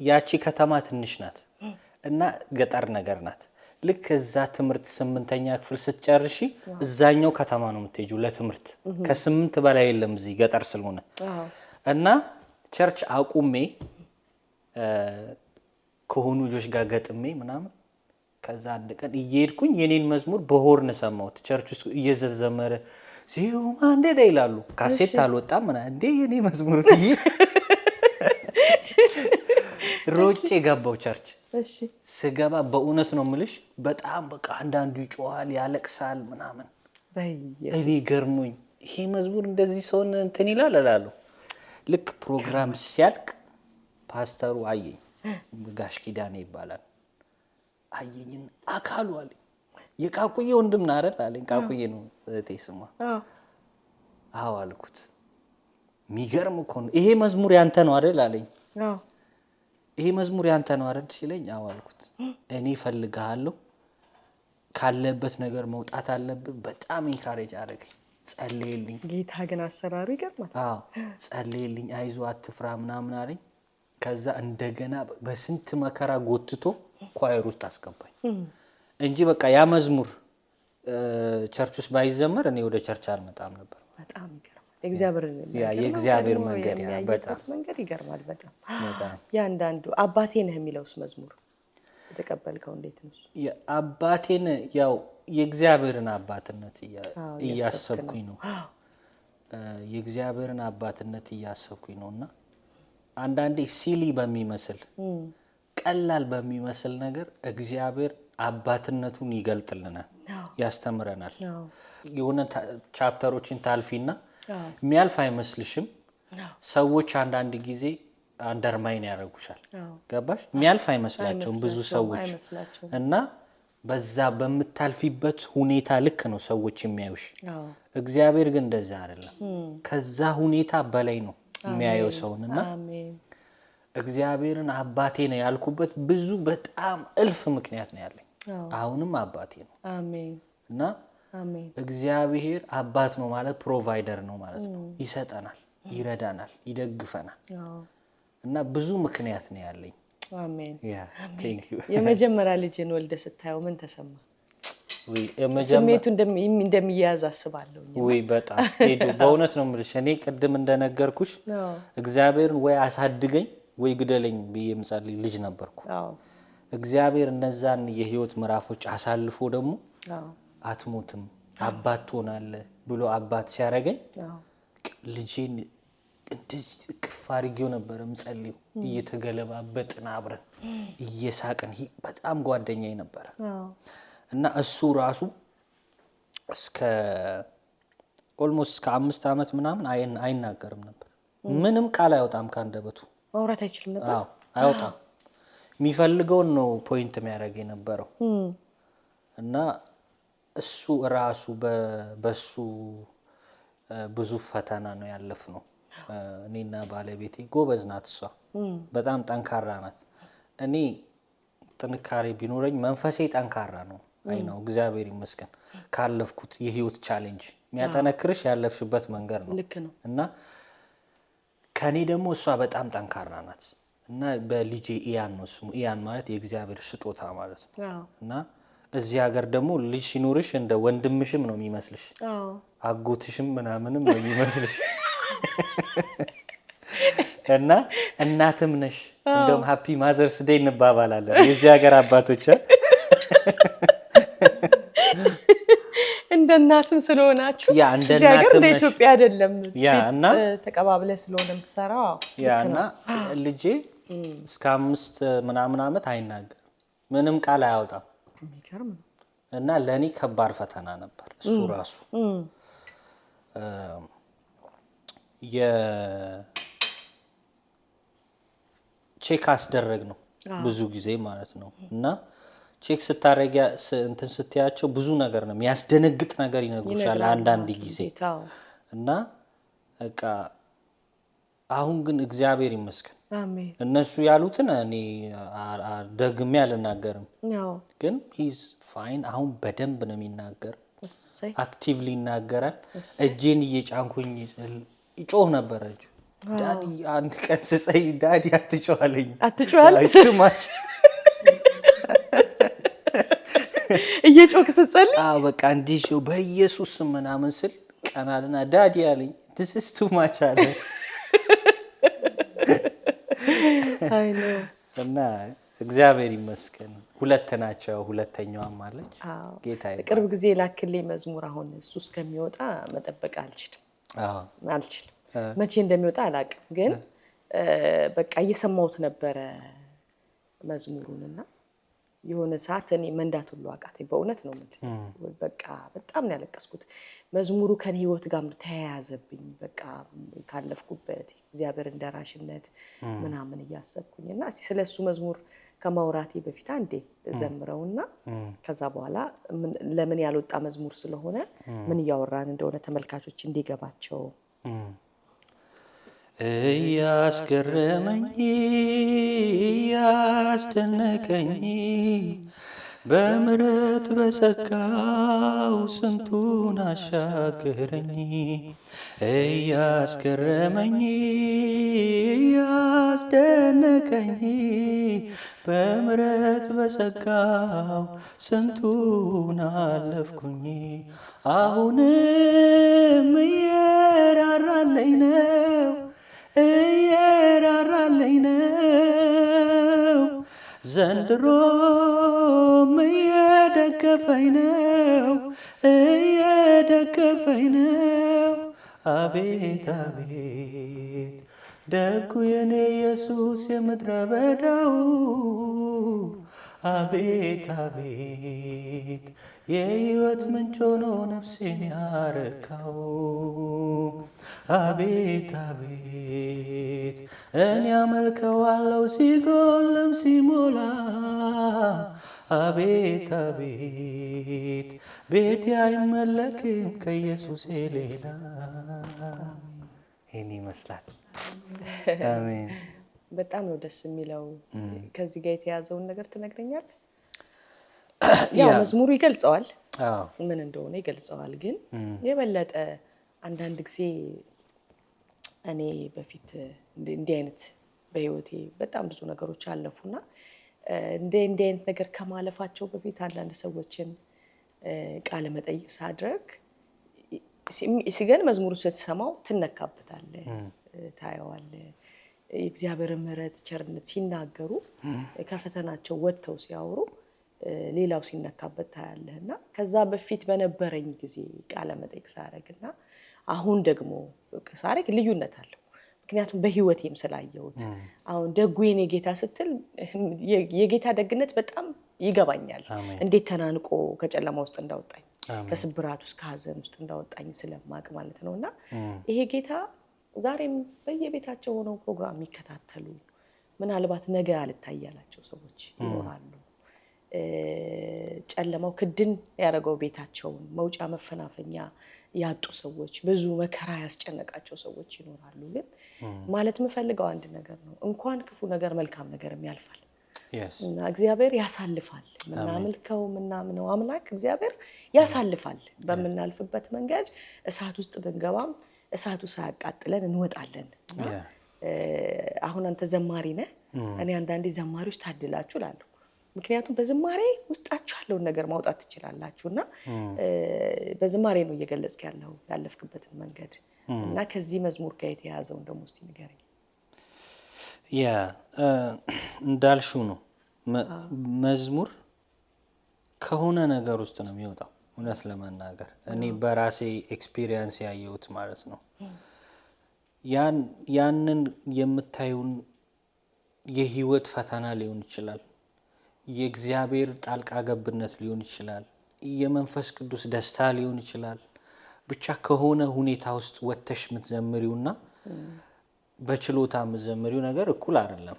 ያቺ ከተማ ትንሽ ናት እና ገጠር ነገር ናት። ልክ እዛ ትምህርት 8ኛ ክፍል ስትጨርሺ እዛኛው ከተማ ነው የምትሄጂው ለትምህርት። ከ8 በላይ የለም እዚህ ገጠር ስለሆነ እና ቸርች አቁሜ ከሆኑ ልጆች ጋር ገጥሜ ምናምን ከዛ አንድ ቀን እየሄድኩኝ የኔን መዝሙር በሆርን ሰማሁት። ቸርች ውስጥ እየዘመረ ሲዩማንደደ ይላሉ። ካሴት አልወጣም እንዴ የኔ መዝሙር ብዬ ሮጬ ገባው ቸርች። እሺ ስገባ በእውነት ነው የምልሽ በጣም በቃ አንዳንዱ ይጮሃል ያለቅሳል ምናምን። እኔ ገርሞኝ ይሄ መዝሙር እንደዚህ ሰውን እንትን ይላል እላለሁ። ልክ ፕሮግራም ሲያልቅ ፓስተሩ አየኝ። ጋሽ ኪዳኔ ይባላል። አየኝን አካሉ አለኝ። የቃቁዬ ወንድም ነው አይደል አለኝ። ቃቁዬ ነው እህቴ ስሟ። አዎ አልኩት። የሚገርም እኮ ነው ይሄ መዝሙር ያንተ ነው አይደል አለኝ። ይሄ መዝሙር ያንተ ነው አይደል ሲለኝ አዎ አልኩት። እኔ እፈልግሃለሁ፣ ካለበት ነገር መውጣት አለብህ። በጣም ኢንካሬጅ አደረገኝ። ጸልይልኝ።
ጌታ ግን አሰራሩ ይገርማል።
አዎ ጸልይልኝ፣ አይዞህ አትፍራ ምናምን አለኝ። ከዛ እንደገና በስንት መከራ ጎትቶ ኳየር ውስጥ አስገባኝ እንጂ በቃ ያ መዝሙር ቸርች ውስጥ ባይዘመር እኔ ወደ ቸርች አልመጣም ነበር።
በጣም ይገርማል።
የእግዚአብሔር መንገድ በጣም
ይገርማል። በጣም ያንዳንዱ አባቴ ነህ የሚለውስ መዝሙር የተቀበልከው እንዴት ነው?
አባቴን ያው የእግዚአብሔርን አባትነት እያሰብኩኝ ነው። የእግዚአብሔርን አባትነት እያሰብኩኝ ነውና አንዳንዴ ሲሊ በሚመስል ቀላል በሚመስል ነገር እግዚአብሔር አባትነቱን ይገልጥልናል፣ ያስተምረናል። የሆነ ቻፕተሮችን ታልፊና የሚያልፍ አይመስልሽም። ሰዎች አንዳንድ ጊዜ አንደርማይን ያደርጉሻል። ገባሽ? የሚያልፍ አይመስላቸውም ብዙ ሰዎች እና በዛ በምታልፊበት ሁኔታ ልክ ነው ሰዎች የሚያዩሽ። እግዚአብሔር ግን እንደዛ አይደለም። ከዛ ሁኔታ በላይ ነው የሚያየው ሰውንና እግዚአብሔርን አባቴ ነው ያልኩበት ብዙ በጣም እልፍ ምክንያት ነው ያለኝ። አሁንም አባቴ ነው። አሜን። እና እግዚአብሔር አባት ነው ማለት ፕሮቫይደር ነው ማለት ነው። ይሰጠናል፣ ይረዳናል፣ ይደግፈናል እና ብዙ ምክንያት ነው ያለኝ። አሜን። ቴንክ ዩ።
የመጀመሪያ ልጅን ወልደ ስታየው ምን ተሰማ? ስሜቱ እንደሚያዝ አስባለሁ።
ወይ በጣም ሄዱ። በእውነት ነው የምልሽ እኔ ቅድም እንደነገርኩሽ እግዚአብሔርን ወይ አሳድገኝ ወይ ግደለኝ ብዬ ምጸልይ ልጅ ነበርኩ። እግዚአብሔር እነዛን የህይወት ምዕራፎች አሳልፎ ደግሞ አትሞትም አባት ትሆናለህ ብሎ አባት ሲያረጋኝ ልጄን እንደዚህ እቅፍ አድርጌው ነበር ምጸልየው እየተገለባበጥን አብረን እየሳቅን በጣም ጓደኛዬ ነበር እና እሱ ራሱ እስከ ኦልሞስት እስከ 5 አመት ምናምን አይናገርም ነበር ምንም ቃል አይወጣም ካንደበቱ
ማውራት አይችልም ነበር
አይወጣም የሚፈልገውን ነው ፖይንት የሚያደርግ የነበረው እና እሱ ራሱ በሱ ብዙ ፈተና ነው ያለፍነው እኔና ባለቤቴ ጎበዝ ናት እሷ በጣም ጠንካራ ናት እኔ ጥንካሬ ቢኖረኝ መንፈሴ ጠንካራ ነው አይናው እግዚአብሔር ይመስገን ካለፍኩት የህይወት ቻሌንጅ የሚያጠነክርሽ ያለፍሽበት መንገድ ነው እና ከኔ ደግሞ እሷ በጣም ጠንካራ ናት እና በልጄ ኢያን ነው ስሙ ኢያን ማለት የእግዚአብሔር ስጦታ ማለት ነው እና እዚህ ሀገር ደግሞ ልጅ ሲኖርሽ እንደ ወንድምሽም ነው የሚመስልሽ አጎትሽም ምናምንም ነው የሚመስልሽ እና እናትም ነሽ እንደውም ሃፒ ማዘርስ ዴይ እንባባላለን የዚህ ሀገር አባቶች
እንደ እናትም ስለሆናችሁ
ያ እንደ እናትም
ነሽ ኢትዮጵያ አይደለም
እና
ተቀባብለ ስለሆነ የምትሰራው
ያና ልጄ እስከ 5 ምናምን አመት አይናገር ምንም ቃል አያወጣም
የሚገርም
እና ለኔ ከባድ ፈተና ነበር እሱ ራሱ ቼክ አስደረግ ነው ብዙ ጊዜ ማለት ነው እና ቼክ ስታረጊያ እንትን ስትያቸው ብዙ ነገር ነው የሚያስደነግጥ ነገር ይነግሩሻል አንዳንድ ጊዜ እና በቃ አሁን ግን እግዚአብሔር ይመስገን
አሜን
እነሱ ያሉትን እኔ ደግሜ አልናገርም ግን ሂዝ ፋይን አሁን በደንብ ነው የሚናገር አክቲቭሊ ይናገራል እጄን እየጫንኩኝ ይጮህ ነበር ዳዲ አንድ ቀን ስጸይ ዳዲ አትጮሃለኝ አይስማች
እየጮክ ስትጸልይ
በቃ እንዲህ በኢየሱስ ምናምን ስል ቀናልና ዳዲ ያለኝ this is too much አለ
አይኖ
እና እግዚአብሔር ይመስገን ሁለት ናቸው ሁለተኛዋም አለች ጌታዬ
ቅርብ ጊዜ ላክልኝ መዝሙር አሁን እሱ እስከሚወጣ መጠበቅ አልችልም መቼ እንደሚወጣ አላቅም ግን በቃ እየሰማሁት ነበር መዝሙሩንና የሆነ ሰዓት እኔ መንዳት ሁሉ አቃተኝ በእውነት ነው ማለት በቃ በጣም ነው ያለቀስኩት መዝሙሩ ከኔ ህይወት ጋር ተያያዘብኝ በቃ ካለፍኩበት እግዚአብሔር እንደራሽነት ምናምን ያሰብኩኝና ስለሱ መዝሙር ከማውራቴ በፊት አንዴ ዘምረውና ከዛ በኋላ ለምን ያልወጣ መዝሙር ስለሆነ ምን ያወራን እንደሆነ ተመልካቾች እንዲገባቸው
ያስገረመኝ ያስደነቀኝ በምሕረት በጸጋው ስንቱን አሻገረኝ ያስገረመኝ ያስደነቀኝ በምሕረት በጸጋው ስንቱን አለፍኩኝ አሁንም እየራራልኝ ነው ዘንድሮም እየደገፈኝ ነው አቤት አቤት ደጉ የኔ ኢየሱስ የምድረ በዳው አቤት አቤት የሕይወት ምንጭ ሆኖ ነፍሴን ያረካው አቤት አቤት እኔ አመልከዋለሁ ሲጎልም ሲሞላ አቤት አቤት ቤቴ አይመለክም ከኢየሱስ ሌላ ይሄን ይመስላል አሜን
በጣም ነው ደስ የሚለው ከዚህ ጋር የተያዘውን ነገር ትነግረኛለህ ያው መዝሙሩ ይገልጸዋል ምን እንደሆነ ይገልጸዋል ግን የበለጠ አንዳንድ ጊዜ እኔ በፊት እንዲህ አይነት በህይወቴ በጣም ብዙ ነገሮች አለፉና እንዲህ አይነት ነገር ከማለፋቸው በፊት አንዳንድ ሰዎችን ቃለ መጠይቅ ሳድርግ ሲገን መዝሙሩ ስትሰማው ትነካበታለህ ታየዋለህ የእግዚአብሔር ምሕረት ቸርነት ሲናገሩ ከፈተናቸው ወጥተው ሲያወሩ ሌላው ሲነካበት ታያለህና ከዛ በፊት በነበረኝ ጊዜ ቃለ መጠይቅ ሳረግና አሁን ደግሞ ሳረግ ልዩነት አለው። ምክንያቱም በህይወቴም ስላየሁት አሁን ደጉ የኔ ጌታ ስትል የጌታ ደግነት በጣም ይገባኛል። እንዴት ተናንቆ ከጨለማ ውስጥ እንዳወጣኝ ከስብራት ውስጥ ከሐዘን ውስጥ እንዳወጣኝ ስለማቅ ማለት ነውና ይሄ ጌታ ዛሬም በየቤታቸው ሆነው ፕሮግራም ይከታተሉ ምናልባት ነገ አልታያላቸው ሰዎች ይኖራሉ። ጨለማው ክድን ያደረገው ቤታቸውን መውጫ መፈናፈኛ ያጡ ሰዎች ብዙ መከራ ያስጨነቃቸው ሰዎች ይኖራሉ። ግን ማለት የምፈልገው አንድ ነገር ነው። እንኳን ክፉ ነገር መልካም ነገርም ያልፋል እና እግዚአብሔር ያሳልፋል። ምናምነው አምላክ እግዚአብሔር ያሳልፋል። በመናልፍበት መንገድ እሳት ውስጥ ብንገባም እሳቱ ሳያቃጥለን እንወጣለን። አሁን አንተ ዘማሪ ነህ። እኔ አንዳንዴ ዘማሪዎች ታድላችሁ እላለሁ። ምክንያቱም በዝማሬ ውስጣችሁ ያለውን ነገር ማውጣት ትችላላችሁና በዝማሬ ነው እየገለጽክ ያለው ያለፍክበትን መንገድ እና ከዚህ መዝሙር ጋር የተያዘውን ደግሞ እስቲ ንገረኝ።
እንዳልሽው ነው መዝሙር ከሆነ ነገር ውስጥ ነው የሚወጣው። እውነት ለመናገር እኔ በራሴ ኤክስፒሪየንስ ያየሁት ማለት ነው። ያንን የምታዩን የህይወት ፈተና ሊሆን ይችላል፣ የእግዚአብሔር ጣልቃ ገብነት ሊሆን ይችላል፣ የመንፈስ ቅዱስ ደስታ ሊሆን ይችላል። ብቻ ከሆነ ሁኔታ ውስጥ ወጥተሽ የምትዘምሪውና በችሎታ የምትዘምሪው ነገር እኩል አይደለም።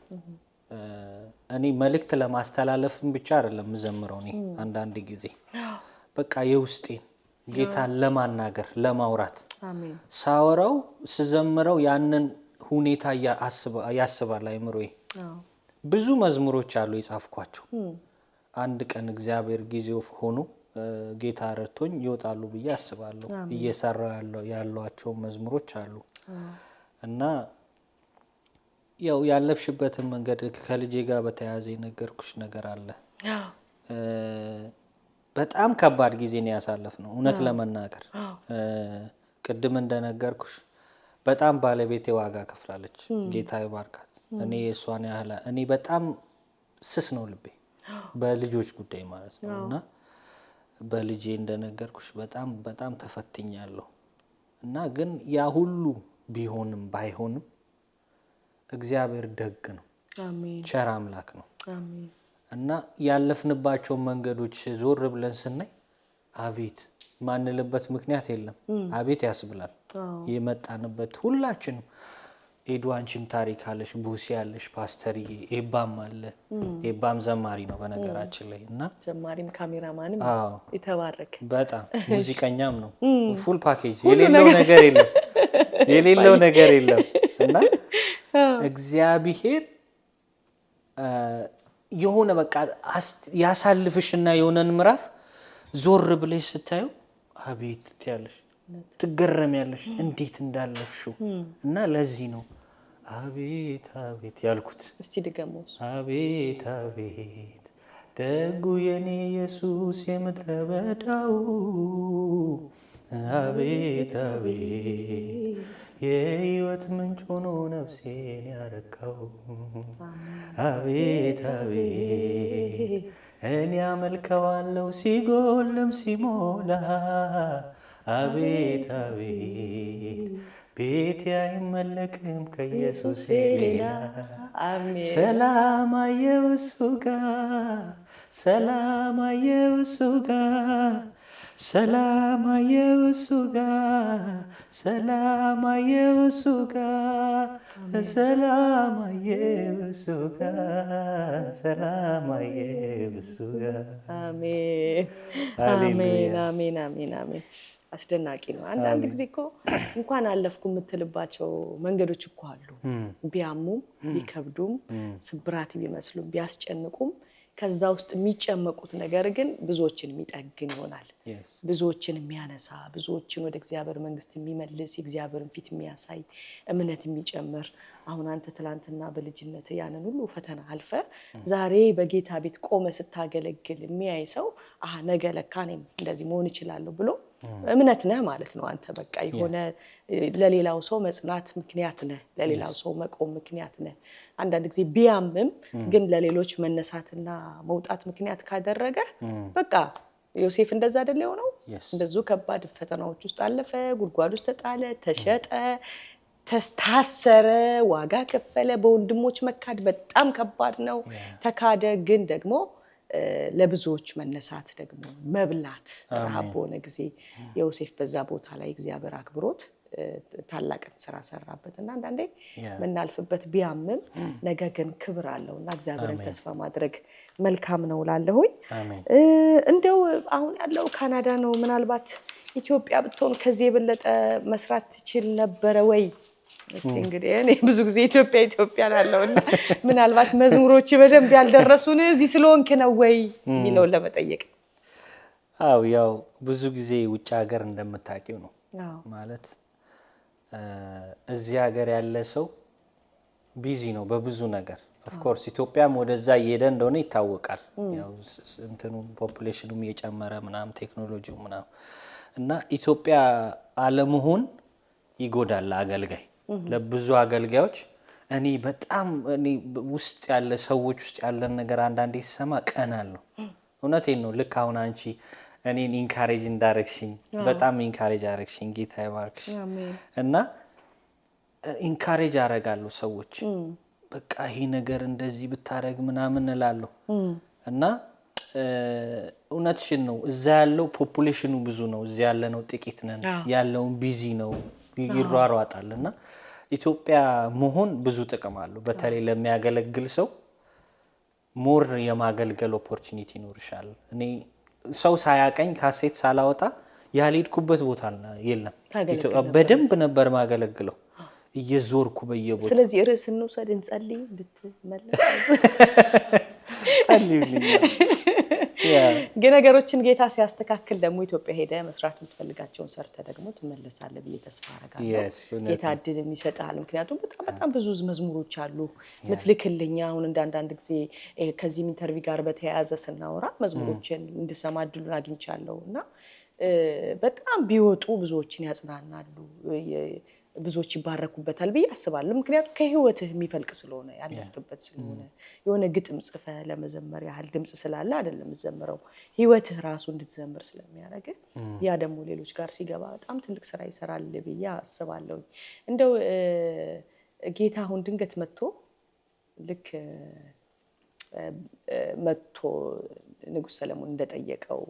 እኔ መልእክት ለማስተላለፍም ብቻ አይደለም የምዘምረው። እኔ አንዳንድ ጊዜ በቃ የውስጤን ጌታን ለማናገር ለማውራት ሳወራው ስዘምረው ያንን ሁኔታ ያስባል አይምሮዬ። ብዙ መዝሙሮች አሉ የጻፍኳቸው። አንድ ቀን እግዚአብሔር ጊዜው ሆኖ ጌታ ረድቶኝ ይወጣሉ ብዬ አስባለሁ። እየሰራው ያሏቸው መዝሙሮች አሉ እና ያው ያለፍሽበትን መንገድ ከልጄ ጋር በተያያዘ የነገርኩሽ ነገር አለ። በጣም ከባድ ጊዜ ነው ያሳለፍነው እውነት ለመናገር። ቅድም እንደነገርኩሽ በጣም ባለቤቴ ዋጋ ከፍላለች። ጌታ ይባርካት። እኔ እሷን ያህል እኔ በጣም ስስ ነው ልቤ በልጆች ጉዳይ ማለት ነውና በልጄ እንደነገርኩሽ በጣም በጣም ተፈትኛለሁ። እና ግን ያ ሁሉ ቢሆንም ባይሆንም እግዚአብሔር ደግ ነው። አሜን። ቸር አምላክ ነው። አሜን። እና ያለፍንባቸው መንገዶች ዞር ብለን ስናይ አቤት ማንልበት ምክንያት የለም። አቤት ያስብላል። የመጣንበት ሁላችንም ኤድዋንቺም ታሪክ አለሽ፣ ቡሲ አለሽ፣ ፓስተር ኤባም አለ። ኤባም ዘማሪ ነው በነገራችን ላይ እና
ዘማሪም ካሜራማንም የተባረከ በጣም
ሙዚቀኛም ነው። ፉል ፓኬጅ የሌለው ነገር የለም እና እግዚአብሔር የሆነ በቃ ያሳልፍሽና የሆነን ምዕራፍ ዞር ብለሽ ስታዩ አቤት ትያለሽ፣ ትገረሚያለሽ እንዴት እንዳለፍሽው። እና ለዚህ ነው አቤት አቤት ያልኩት።
እስቲ ድገሙስ።
አቤት አቤት ደጉ የኔ ኢየሱስ የምድረ በዳው፣ አቤት አቤት የህይወት ምንጭ ሆኖ ነፍሴን ያረካው፣ አቤት አቤት እኔ አመልከዋለሁ ሲጎልም ሲሞላ፣ አቤት አቤት ቤቴ አይመለክም ከኢየሱስ ሌላ። ሰላም አየሁ እሱ ጋር፣ ሰላም አየሁ እሱ ጋር፣ ሰላም አየሁ እሱ ጋር፣ ሰላም አየሁ እሱ ጋር፣ ሰላም አየሁ እሱ ጋር፣ ሰላም አየሁ እሱ ጋር።
አሜን አሜን አሜን አሜን አሜን። አስደናቂ ነው። አንዳንድ ጊዜ እኮ እንኳን አለፍኩ የምትልባቸው መንገዶች እኮ አሉ። ቢያሙም ቢከብዱም ስብራት ቢመስሉም ቢያስጨንቁም ከዛ ውስጥ የሚጨመቁት ነገር ግን ብዙዎችን የሚጠግን ይሆናል። ብዙዎችን የሚያነሳ፣ ብዙዎችን ወደ እግዚአብሔር መንግስት የሚመልስ፣ የእግዚአብሔርን ፊት የሚያሳይ፣ እምነት የሚጨምር። አሁን አንተ ትላንትና በልጅነት ያንን ሁሉ ፈተና አልፈ ዛሬ በጌታ ቤት ቆመ ስታገለግል የሚያይ ሰው ነገ ለካ እኔም እንደዚህ መሆን እችላለሁ ብሎ እምነት ነህ ማለት ነው አንተ በቃ የሆነ ለሌላው ሰው መጽናት ምክንያት ነህ ለሌላው ሰው መቆም ምክንያት ነህ አንዳንድ ጊዜ ቢያምም ግን ለሌሎች መነሳትና መውጣት ምክንያት ካደረገ በቃ ዮሴፍ እንደዛ አይደል የሆነው እንደዚሁ ከባድ ፈተናዎች ውስጥ አለፈ ጉድጓድ ውስጥ ተጣለ ተሸጠ ተስታሰረ ዋጋ ከፈለ በወንድሞች መካድ በጣም ከባድ ነው ተካደ ግን ደግሞ ለብዙዎች መነሳት ደግሞ መብላት ረሃብ ሆነ ጊዜ ዮሴፍ በዛ ቦታ ላይ እግዚአብሔር አክብሮት ታላቅን ስራ ሰራበትና አንዳንዴ መናልፍበት ቢያምም ነገ ግን ክብር አለውና እግዚአብሔርን ተስፋ ማድረግ መልካም ነው ላለሁኝ እንደው አሁን ያለው ካናዳ ነው ምናልባት ኢትዮጵያ ብትሆን ከዚህ የበለጠ መስራት ትችል ነበር ወይ እስቲ እንግዲህ እኔ ብዙ ጊዜ ኢትዮጵያ አላለውና ምናልባት መዝሙሮች በደንብ ያልደረሱን እዚህ ስለሆንክ ነው ወይ የሚለው ለመጠየቅ
አው ያው ብዙ ጊዜ ውጭ ሀገር እንደምታውቂው ነው ማለት እዚህ ሀገር ያለ ሰው ቢዚ ነው በብዙ ነገር ኦፍ ኮርስ ኢትዮጵያም ወደዛ እየሄደ እንደሆነ ይታወቃል ያው እንትኑ ፖፑሌሽኑም እየጨመረ ምናም ቴክኖሎጂው ምናም እና ኢትዮጵያ አለመሆን ይጎዳል አገልጋይ ለብዙ አገልጋዮች እኔ በጣም እኔ ውስጥ ያለ ሰዎች ውስጥ ያለን ነገር አንዳንዴ ሲሰማ ቀናለሁ እውነቴን ነው ልክ አሁን አንቺ እኔን ኢንካሬጅ እንዳረክሽኝ በጣም ኢንካሬጅ አረክሽኝ ጌታ ይባርክሽ እና ኢንካሬጅ አረጋለሁ ሰዎች በቃ ይሄ ነገር እንደዚህ ብታረግ ምናምን እላለሁ እና እውነትሽን ነው እዛ ያለው ፖፑሌሽኑ ብዙ ነው እዛ ያለነው ጥቂት ነን ያለው ቢዚ ነው ይሯሯጣልና ኢትዮጵያ መሆን ብዙ ጥቅም አለው በተለይ ለሚያገለግል ሰው ሞር የማገልገል ኦፖርቹኒቲ ይኖርሻል እኔ ሰው ሳያቀኝ ካሴት ሳላወጣ ያልሄድኩበት ቦታ የለም በደንብ ነበር ማገለግለው እየዞርኩ በየቦታው
ስለዚህ ርዕስ እንውሰድ እንጸልይ እንድትመለስ
ጸልዩልኝ
ግን ነገሮችን ጌታ ሲያስተካክል ደግሞ ኢትዮጵያ ሄደ መስራት የምትፈልጋቸውን ሰርተ ደግሞ ትመለሳለህ ብዬ ተስፋ አደርጋለሁ ጌታ እድልን ይሰጣል ምክንያቱም በጣም ብዙ መዝሙሮች አሉ ምትልክልኛ አሁን አንዳንድ ጊዜ ከዚህ ኢንተርቪው ጋር በተያያዘ ስናወራ መዝሙሮችን እንድሰማ እድሉን አግኝቻለሁና በጣም ቢወጡ ብዙዎችን ያጽናናሉ ብዙዎች ይባረኩበታል ብዬ አስባለሁ ምክንያቱም ከህይወትህ የሚፈልቅ ስለሆነ ያለፍክበት ስለሆነ የሆነ ግጥም ጽፈ ለመዘመር ያህል ድምጽ ስላለ አይደለም ዘመረው ህይወትህ ራሱ እንድትዘምር ስለሚያደርግ ያ ደግሞ ሌሎች ጋር ሲገባ በጣም ትልቅ ስራ ይሰራል ብዬ አስባለሁ እንደው ጌታ አሁን ድንገት መጥቶ ልክ መጥቶ ንጉስ ሰለሞን እንደጠየቀው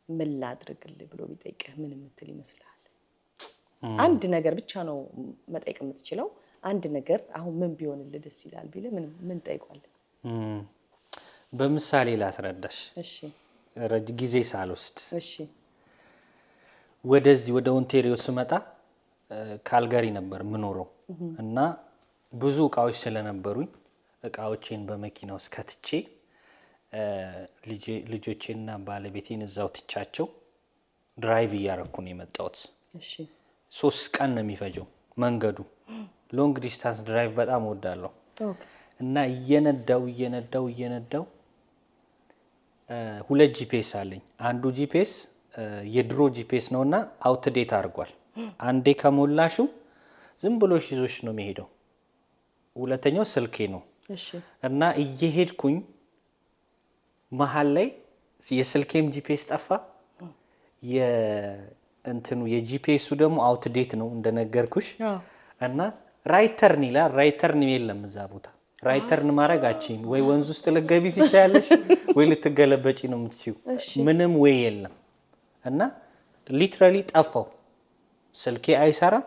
ምን ላድርግልህ ብሎ ቢጠይቅህ ምን ምትል ይመስላል አንድ ነገር ብቻ ነው መጠየቅ የምትችለው አንድ ነገር አሁን ምን ቢሆንልህ ደስ ይላል ቢለ ምን ጠይቋል
በምሳሌ ላስረዳሽ
እሺ
ጊዜ ሳልወስድ
እሺ
ወደዚህ ወደ ኦንታሪዮ ስመጣ ካልጋሪ ነበር ምኖረው እና ብዙ እቃዎች ስለነበሩኝ እቃዎቼን በመኪና ውስጥ ከትቼ ልጆቼና ባለቤቴን እዛው ትቻቸው ድራይቭ እያረኩ ነው የመጣሁት
እሺ
3 ቀን ነው የሚፈጀው መንገዱ ሎንግ ዲስታንስ ድራይቭ በጣም ወዳለሁ እና እየነዳው ሁለት ጂፒኤስ አለኝ አንዱ ጂፒኤስ የድሮ ጂፒኤስ ነውና አውትዴት አድርጓል አንዴ ከሞላሽው ዝም ብሎ ይዞሽ ነው የሚሄደው ሁለተኛው ስልኬ ነው
እሺ
እና እየሄድኩኝ መሃል ላይ የስልኬም ጂፒኤስ ጠፋ እንትኑ የጂፒኤሱ ደግሞ አውትዴት ነው እንደነገርኩሽ እና ራይተርን ይላል ራይተርን የለም እዛ ቦታ ራይተርን ማረጋችኝ ወይ ወንዝ ውስጥ ልገቢ ትችያለሽ ወይ ልትገለበጪ ነው የምትችይው ምንም ወይ የለም እና ሊትራሊ ጠፋው ስልኬ አይሰራም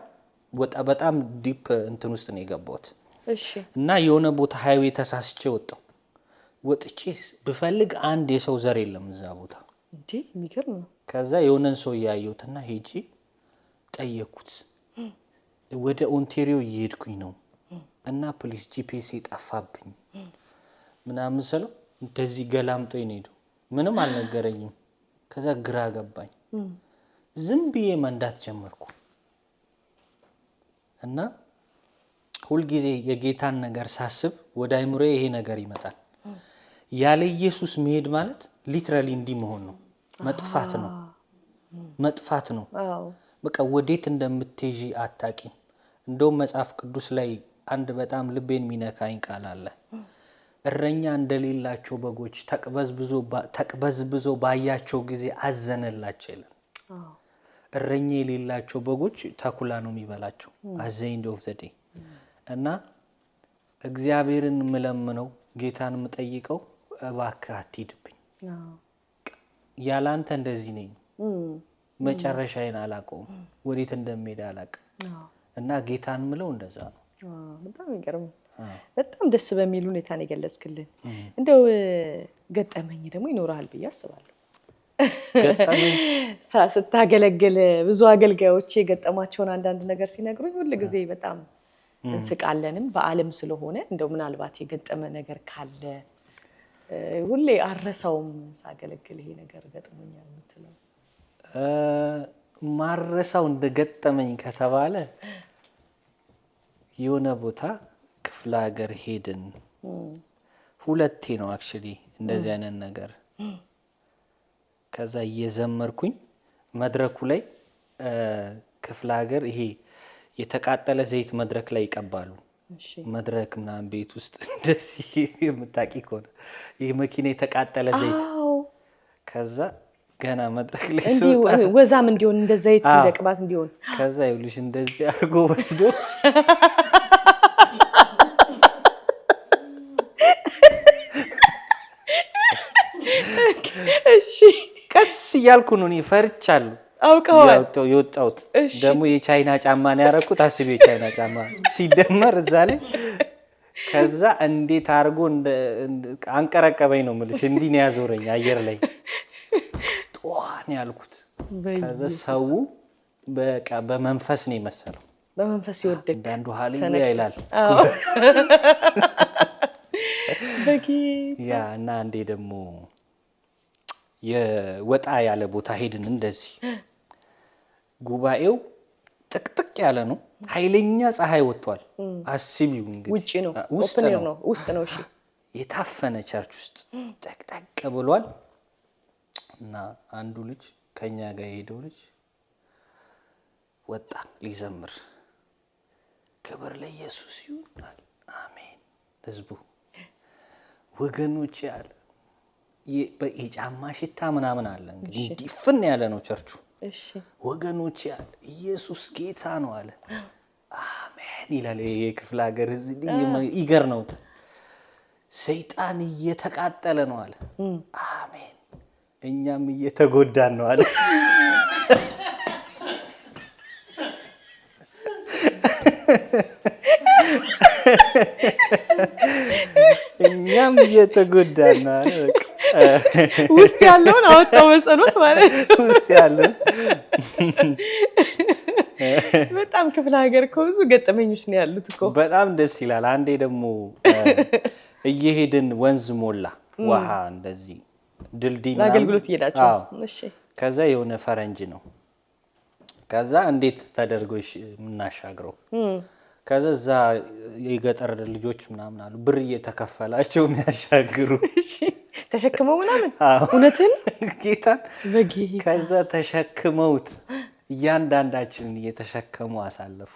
ወጣ በጣም ዲፕ እንትን ውስጥ ነው የገባሁት
እሺ እና
የሆነ ቦታ ሃይዌይ ተሳስቼ ወጥቼ ብፈልግ አንድ የሰው ዘር የለም እዛ ቦታ
እንዴ የሚገርም ነው
ከዛ የሆነን ሰው ያዩትና ሄጂ ጠየቁት ወደ ኦንታሪዮ እየሄድኩኝ ነው እና ፖሊስ ጂፒኤስ ጠፋብኝ ምናምን ሰለው እንደዚህ ገላምጦኝ ነው ምንም አልነገረኝም ከዛ ግራ ገባኝ ዝም ብዬ መንዳት ጀመርኩ እና ሁሉ ጊዜ የጌታን ነገር ሳስብ ወደ አይምሮዬ ይሄ ነገር ይመጣል ያለ ኢየሱስ መሄድ ማለት ሊትራሊ እንዲ መሆን ነው መጥፋት ነው መጥፋት ነው።
አዎ
በቃ ወዴት እንደምትሄጂ አታቂም። እንደውም መጽሐፍ ቅዱስ ላይ አንድ በጣም ልቤን የሚነካኝ ቃል አለ። እረኛ እንደሌላቸው በጎች ተቅበዝብዞ ባያቸው ጊዜ አዘነላቸው ይላል። እረኛ የሌላቸው በጎች ተኩላ ነው የሚበላቸው at the end of the day። እና እግዚአብሔርን ምለምነው ጌታን ምጠይቀው እባክህ አትሂድብኝ፣ ያላንተ እንደዚህ ነኝ፣ መጨረሻዬን አላውቀውም፣ ወዴት እንደምሄድ አላውቅም። እና ጌታን ምለው እንደዛ ነው።
በጣም ይገርም። በጣም ደስ በሚል ሁኔታ ነው የገለጽክልን። እንደው ገጠመኝ ደግሞ ይኖርሃል ብዬ አስባለሁ።
ገጠመኝ
ስታገለግል ብዙ አገልጋዮች የገጠማቸውን አንዳንድ ነገር ሲነግሩኝ ሁሉ ጊዜ በጣም እንስቃለንም በዓለም ስለሆነ እንደው ምናልባት የገጠመ ነገር ካለ ሁሌ አረሳውም ሳገለግል ይሄ ነገር ገጥሞኛል የምትለው?
ማረሳው እንደገጠመኝ ከተባለ የሆነ ቦታ ክፍለ ሀገር ሄድን። ሁለቴ ነው አክቹሊ እንደዚህ አይነት ነገር። ከዛ እየዘመርኩኝ መድረኩ ላይ ክፍለ ሀገር ይሄ የተቃጠለ ዘይት መድረክ ላይ ይቀባሉ። መድረክ ምናምን ቤት ውስጥ እንደዚህ የምታቂ ከሆነ ይሄ መኪና የተቃጠለ ዘይት ከዛ ገና መድረክ ላይ
እንዲሁ ወዛም እንዲሆን እንደ ዘይት እንደ ቅባት እንዲሆን
ከዛ ይሉሽ እንደዚህ አድርጎ ወስዶ
እሺ
ቀስ እያልኩ ነው እኔ ፈርቻለሁ።
አውቀዋል
የወጣሁት ደግሞ የቻይና ጫማ ነው ያደረኩት። አስቢ የቻይና ጫማ ሲደመር እዛ ላይ ከዛ እንዴት አድርጎ አንቀረቀበኝ ነው የምልሽ። እንዲህ ነው ያዞረኝ አየር ላይ ጧን ያልኩት። ከዛ ሰው በቃ በመንፈስ ነው የመሰለው።
በመንፈስ ይወደቅ
አንዱ ሃሌሉያ ይላል። ያ እና አንዴ ደግሞ የወጣ ያለ ቦታ ሄድን። እንደዚህ ጉባኤው ጥቅጥቅ ያለ ነው። ኃይለኛ ፀሐይ ወጥቷል። አስቢው እንግዲህ
ውጪ ነው ውስጥ ነው። እሺ
የታፈነ ቸርች ውስጥ ጠቅጠቅ ብሏል። እና አንዱ ልጅ ከኛ ጋር የሄደው ልጅ ወጣ ሊዘምር። ክብር ለኢየሱስ ይሁን አሜን። ህዝቡ ወገኖች ያለ የጫማ ሽታ ምናምን አለ እንግዲህ ዲፍን ያለ ነው ቸርቹ።
እሺ
ወገኖች ያለ ኢየሱስ ጌታ ነው አለ። አሜን ይላል። የክፍለ ሀገር ህዝብ ይገር ነው። ሰይጣን እየተቃጠለ ነው አለ። አሜን እኛም እየተጎዳን ነው አለ። እኛም እየተጎዳን ነው አለ።
ውስጥ ያለውን አወጣው በጸሎት ማለት ነው።
ውስጥ ያለውን
በጣም ክፍለ ሀገር እኮ ብዙ ገጠመኞች ነው ያሉት እኮ።
በጣም ደስ ይላል። አንዴ ደግሞ እየሄድን ወንዝ ሞላ ውሃ እንደዚህ ድልድይ ምናምን
አገልግሎት እየሄዳችሁ። እሺ
ከዛ የሆነ ፈረንጅ ነው። ከዛ እንዴት ተደርጎ የምናሻግረው? ከዛ እዛ የገጠር ልጆች ምናምን አሉ ብር እየተከፈላቸው የሚያሻግሩ
ተሸክመው ምናምን እውነትን
ጌታን ከዛ ተሸክመውት እያንዳንዳችንን እየተሸከሙ አሳለፉ።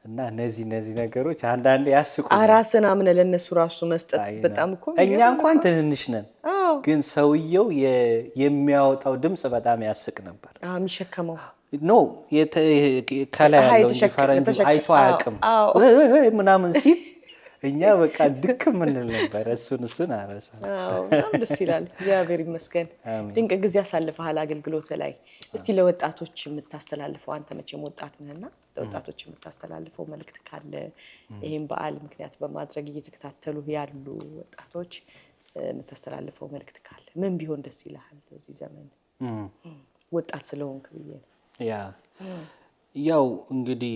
እና እነዚህ ነገሮች አንዳንዴ ያስቁ።
አራስን አምነ ለነሱ ራሱ መስጠት በጣም እኮ
እኛ እንኳን ትንንሽ ነን፣ ግን ሰውየው የሚያወጣው ድምጽ በጣም ያስቅ ነበር።
የሚሸከመው
ኖ ከላይ ያለው እንጂ ፈረንጁ አይቶ አያውቅም ምናምን ሲል እኛ በቃ ድክም እንል ነበር። እሱን አረሳ።
በጣም ደስ ይላል። እግዚአብሔር ይመስገን። ድንቅ ጊዜ አሳልፈሃል አገልግሎት ላይ። እስቲ ለወጣቶች የምታስተላልፈው፣ አንተ መቼም ወጣት ነህና ለወጣቶች የምታስተላልፈው መልእክት ካለ፣ ይሄን በዓል ምክንያት በማድረግ እየተከታተሉ ያሉ ወጣቶች የምታስተላልፈው መልእክት ካለ ምን ቢሆን ደስ ይላል? በዚህ ዘመን ወጣት ስለሆንክ ብዬ ነው።
ያው እንግዲህ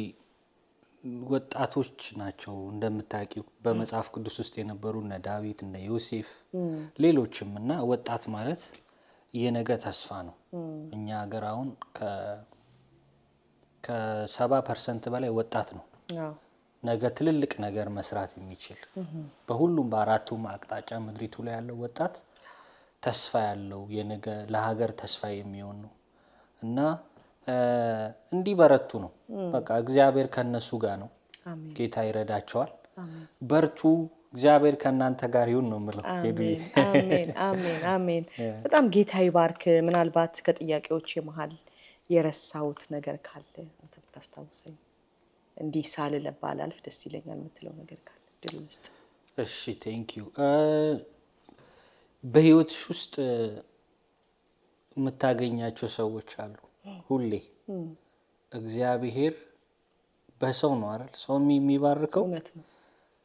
ወጣቶች ናቸው እንደምታውቂው በመጽሐፍ ቅዱስ ውስጥ የነበሩ እነ ዳዊት እነ ዮሴፍ ሌሎችም። እና ወጣት ማለት የነገ ተስፋ ነው። እኛ ሀገር አሁን ከ70% በላይ ወጣት ነው ነገ ትልልቅ ነገር መስራት የሚችል። በሁሉም በአራቱም አቅጣጫ ምድሪቱ ላይ ያለው ወጣት ተስፋ ያለው የነገ ለሀገር ተስፋ የሚሆን ነው። እና እንዲበረቱ ነው። በቃ እግዚአብሔር ከነሱ ጋር ነው። ጌታ ይረዳቸዋል። በርቱ፣ እግዚአብሔር ከናንተ ጋር ይሁን ነው የምለው።
አሜን አሜን አሜን አሜን። በጣም ጌታ ይባርክ። ምናልባት ከጥያቄዎች መሃል የረሳሁት ነገር ካለ አንተ ብታስታውሰኝ እንዲህ ሳልለባ አላልፍ ደስ ይለኛል የምትለው ነገር ካለ ድል ውስጥ።
እሺ ቴንክ ዩ። በህይወትሽ ውስጥ የምታገኛቸው ሰዎች አሉ። ሁሌ እግዚአብሔር በሰው ነው አይደል ሰው የሚባርከው።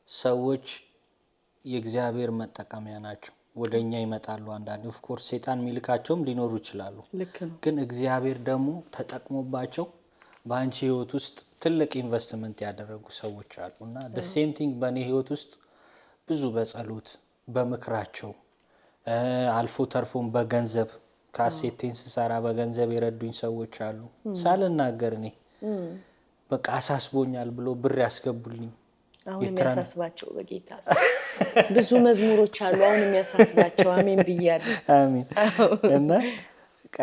ሰዎች የእግዚአብሔር መጠቀሚያ ናቸው። ወደኛ ይመጣሉ። አንዳንዴ ኦፍ ኮርስ ሰይጣን ሚልካቸውም ሊኖሩ ይችላሉ። ግን እግዚአብሔር ደግሞ ተጠቅሞባቸው በአንቺ ህይወት ውስጥ ትልቅ ኢንቨስትመንት ያደረጉ ሰዎች አሉና the same thing በኔ ህይወት ውስጥ ብዙ በጸሎት በምክራቸው አልፎ ተርፎም በገንዘብ ካሴቴን ስሰራ በገንዘብ የረዱኝ ሰዎች አሉ። ሳልናገር እኔ በቃ አሳስቦኛል ብሎ ብር ያስገቡልኝ።
አሁን የሚያሳስባቸው በጌታ ብዙ መዝሙሮች አሉ አሁን የሚያሳስባቸው። አሜን ብያለሁ። አሜን።
እና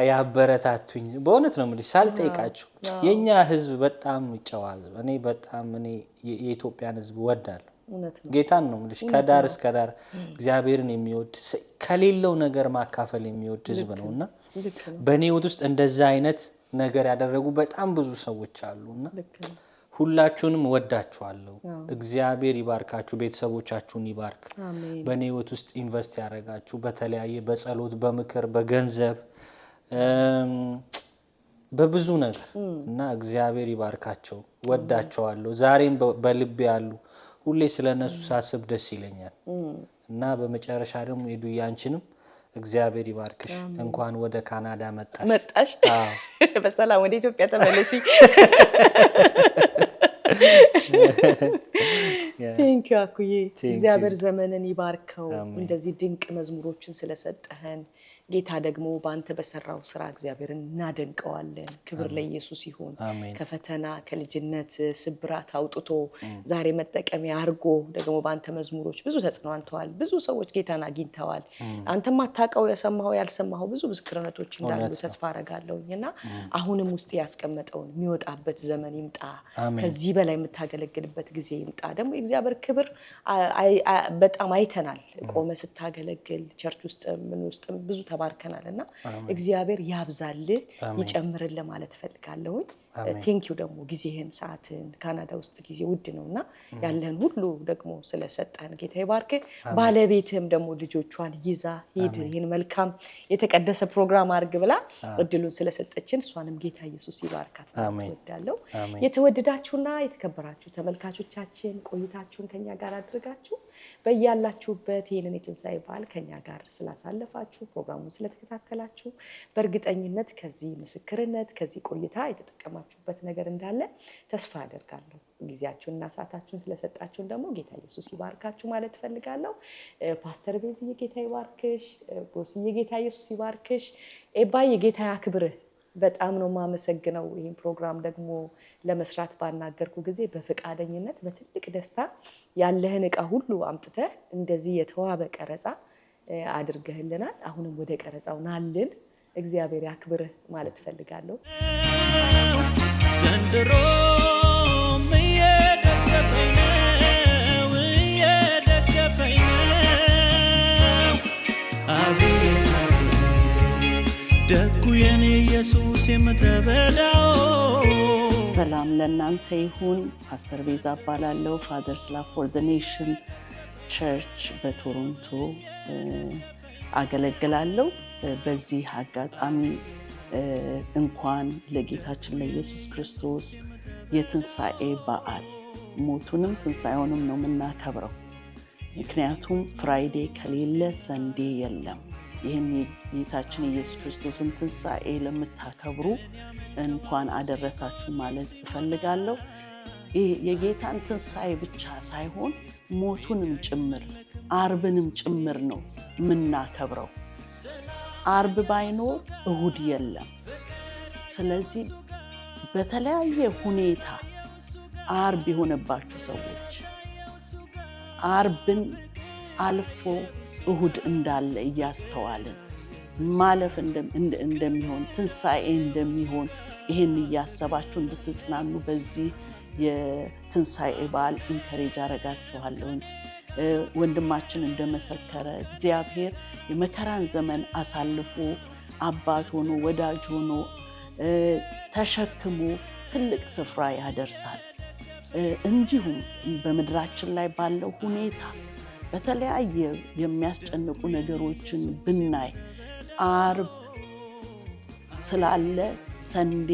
ያበረታቱኝ በእውነት ነው የምልሽ ሳልጠይቃቸው። የኛ ህዝብ በጣም ይጨዋዝ። እኔ የኢትዮጵያን ህዝብ ወዳለሁ። ጌታን ነው የምልሽ ከዳር እስከ ዳር እግዚአብሔርን የሚወድ ከሌለው ነገር ማካፈል የሚወድ ህዝብ ነውና በኔ ህይወት ውስጥ እንደዛ አይነት ነገር ያደረጉ በጣም ብዙ ሰዎች አሉና ሁላችሁንም ወዳችኋለሁ። እግዚአብሔር ይባርካችሁ፣ ቤተሰቦቻችሁን ይባርክ። በኔ ህይወት ውስጥ ኢንቨስት ያደረጋችሁ በተለያየ በጸሎት በምክር በገንዘብ በብዙ ነገር እና እግዚአብሔር ይባርካቸው። ወዳቸዋለሁ። ዛሬም በልቤ ያሉ ሁሌ ስለነሱ ሳስብ ደስ ይለኛል። እና በመጨረሻ ደግሞ ሄዱያንቺንም እግዚአብሔር ይባርክሽ። እንኳን ወደ ካናዳ መጣሽ።
በሰላም ወደ ኢትዮጵያ ተመለሺ። ቴንክ ዩ አኩዬ። እግዚአብሔር ዘመንን ይባርከው። እንደዚህ ድንቅ መዝሙሮችን ስለሰጠህን ጌታ ደግሞ በአንተ በሰራው ስራ እግዚአብሔርን እናደንቀዋለን። ክብር ለኢየሱስ ይሁን። ከፈተና ከልጅነት ስብራት አውጥቶ ዛሬ መጠቀሚያ አርጎ ደግሞ በአንተ መዝሙሮች ብዙ ተጽናንተዋል። ብዙ ሰዎች ጌታን አግኝተዋል። አንተም አታውቀው የሰማኸው ያልሰማኸው ብዙ ምስክርነቶች እንዳሉ ተስፋ አረጋለሁኝና አሁንም ውስጥ ያስቀመጠውን የሚወጣበት ዘመን ይምጣ። ከዚህ በላይ የምታገለግልበት ጊዜ ይምጣ። ደግሞ የእግዚአብሔር ክብር በጣም አይተናል። ቆመ ስታገለግል ቸርች ውስጥ ምን ውስጥ ብዙ ተባርከናልና እግዚአብሔር ያብዛልህ ይጨምርልህ ማለት ፈልጋለሁ። ቴንክ ዩ ደግሞ ጊዜህን ሰዓትን ካናዳ ውስጥ ጊዜ ውድ ነውና ያለን ሁሉ ደግሞ ስለሰጠን ጌታ ይባርክ። ባለቤትም ደግሞ ልጆቿን ይዛ ሄድ ይሄን መልካም የተቀደሰ ፕሮግራም አድርግ ብላ እድሉን ስለሰጠችን እሷንም ጌታ ኢየሱስ ይባርካት ወዳለው። የተወደዳችሁና የተከበራችሁ ተመልካቾቻችን ቆይታችሁን ከኛ ጋር አድርጋችሁ በእያላችሁበት ይሄንን የትንሣኤ በዓል ከኛ ጋር ስላሳለፋችሁ ፕሮግራሙን ስለተከታተላችሁ በእርግጠኝነት ከዚህ ምስክርነት ከዚህ ቆይታ የተጠቀማችሁበት ነገር እንዳለ ተስፋ አደርጋለሁ። ጊዜያችሁንና ሰዓታችሁን ስለሰጣችሁን ደግሞ ጌታ ኢየሱስ ይባርካችሁ ማለት ፈልጋለሁ። ፓስተር ቤዝዬ ጌታ ይባርክሽ። ቦስዬ ጌታ ኢየሱስ ይባርክሽ። ኤባዬ ጌታ ያክብርህ። በጣም ነው ማመሰግነው። ይሄን ፕሮግራም ደግሞ ለመስራት ባናገርኩ ጊዜ በፈቃደኝነት በትልቅ ደስታ ያለህን ዕቃ ሁሉ አምጥተህ እንደዚህ የተዋበ ቀረጻ አድርገህልናል። አሁንም ወደ ቀረጻው ናልን። እግዚአብሔር ያክብርህ ማለት ፈልጋለሁ።
ዘንድሮም እየደገፈኝ ነው አቤት ደጉ የኔ ኢየሱስ የምድረ በዳው።
ሰላም ለእናንተ ይሁን። ፓስተር ቤዛ እባላለሁ። ፋዘርስ ላቭ ፎር ዘ ኔሽን ቸርች በቶሮንቶ አገለግላለሁ። በዚህ አጋጣሚ እንኳን ለጌታችን ለኢየሱስ ክርስቶስ የትንሣኤ በዓል ሞቱንም ትንሣኤውንም ነው የምናከብረው። ምክንያቱም ፍራይዴ ከሌለ ሰንዴ የለም። ይህን ጌታችን ኢየሱስ ክርስቶስን ትንሣኤ ለምታከብሩ እንኳን አደረሳችሁ ማለት እፈልጋለሁ። የጌታን ትንሣኤ ብቻ ሳይሆን ሞቱንም ጭምር አርብንም ጭምር ነው የምናከብረው። አርብ ባይኖር እሁድ የለም። ስለዚህ በተለያየ ሁኔታ አርብ የሆነባችሁ ሰዎች አርብን አልፎ እሁድ እንዳለ እያስተዋልን ማለፍ እንደሚሆን ትንሣኤ እንደሚሆን ይህን እያሰባችሁ እንድትጽናኑ በዚህ የትንሣኤ በዓል ኢንከሬጅ አረጋችኋለሁ። ወንድማችን እንደመሰከረ እግዚአብሔር የመከራን ዘመን አሳልፎ አባት ሆኖ ወዳጅ ሆኖ ተሸክሞ ትልቅ ስፍራ ያደርሳል። እንዲሁም በምድራችን ላይ ባለው ሁኔታ በተለያየ የሚያስጨንቁ ነገሮችን ብናይ አርብ ስላለ ሰንዴ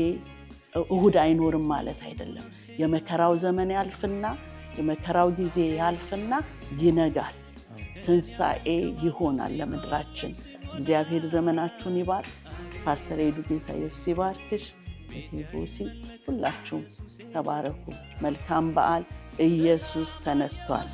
እሁድ አይኖርም ማለት አይደለም። የመከራው ዘመን ያልፍና የመከራው ጊዜ ያልፍና ይነጋል፣ ትንሣኤ ይሆናል ለምድራችን። እግዚአብሔር ዘመናችሁን ይባርክ። ፓስተር ኤዱ ጌታ ኢየሱስ ይባርክሽ። ቲቦሲ ሁላችሁም ተባረኩ። መልካም በዓል። ኢየሱስ ተነስቷል።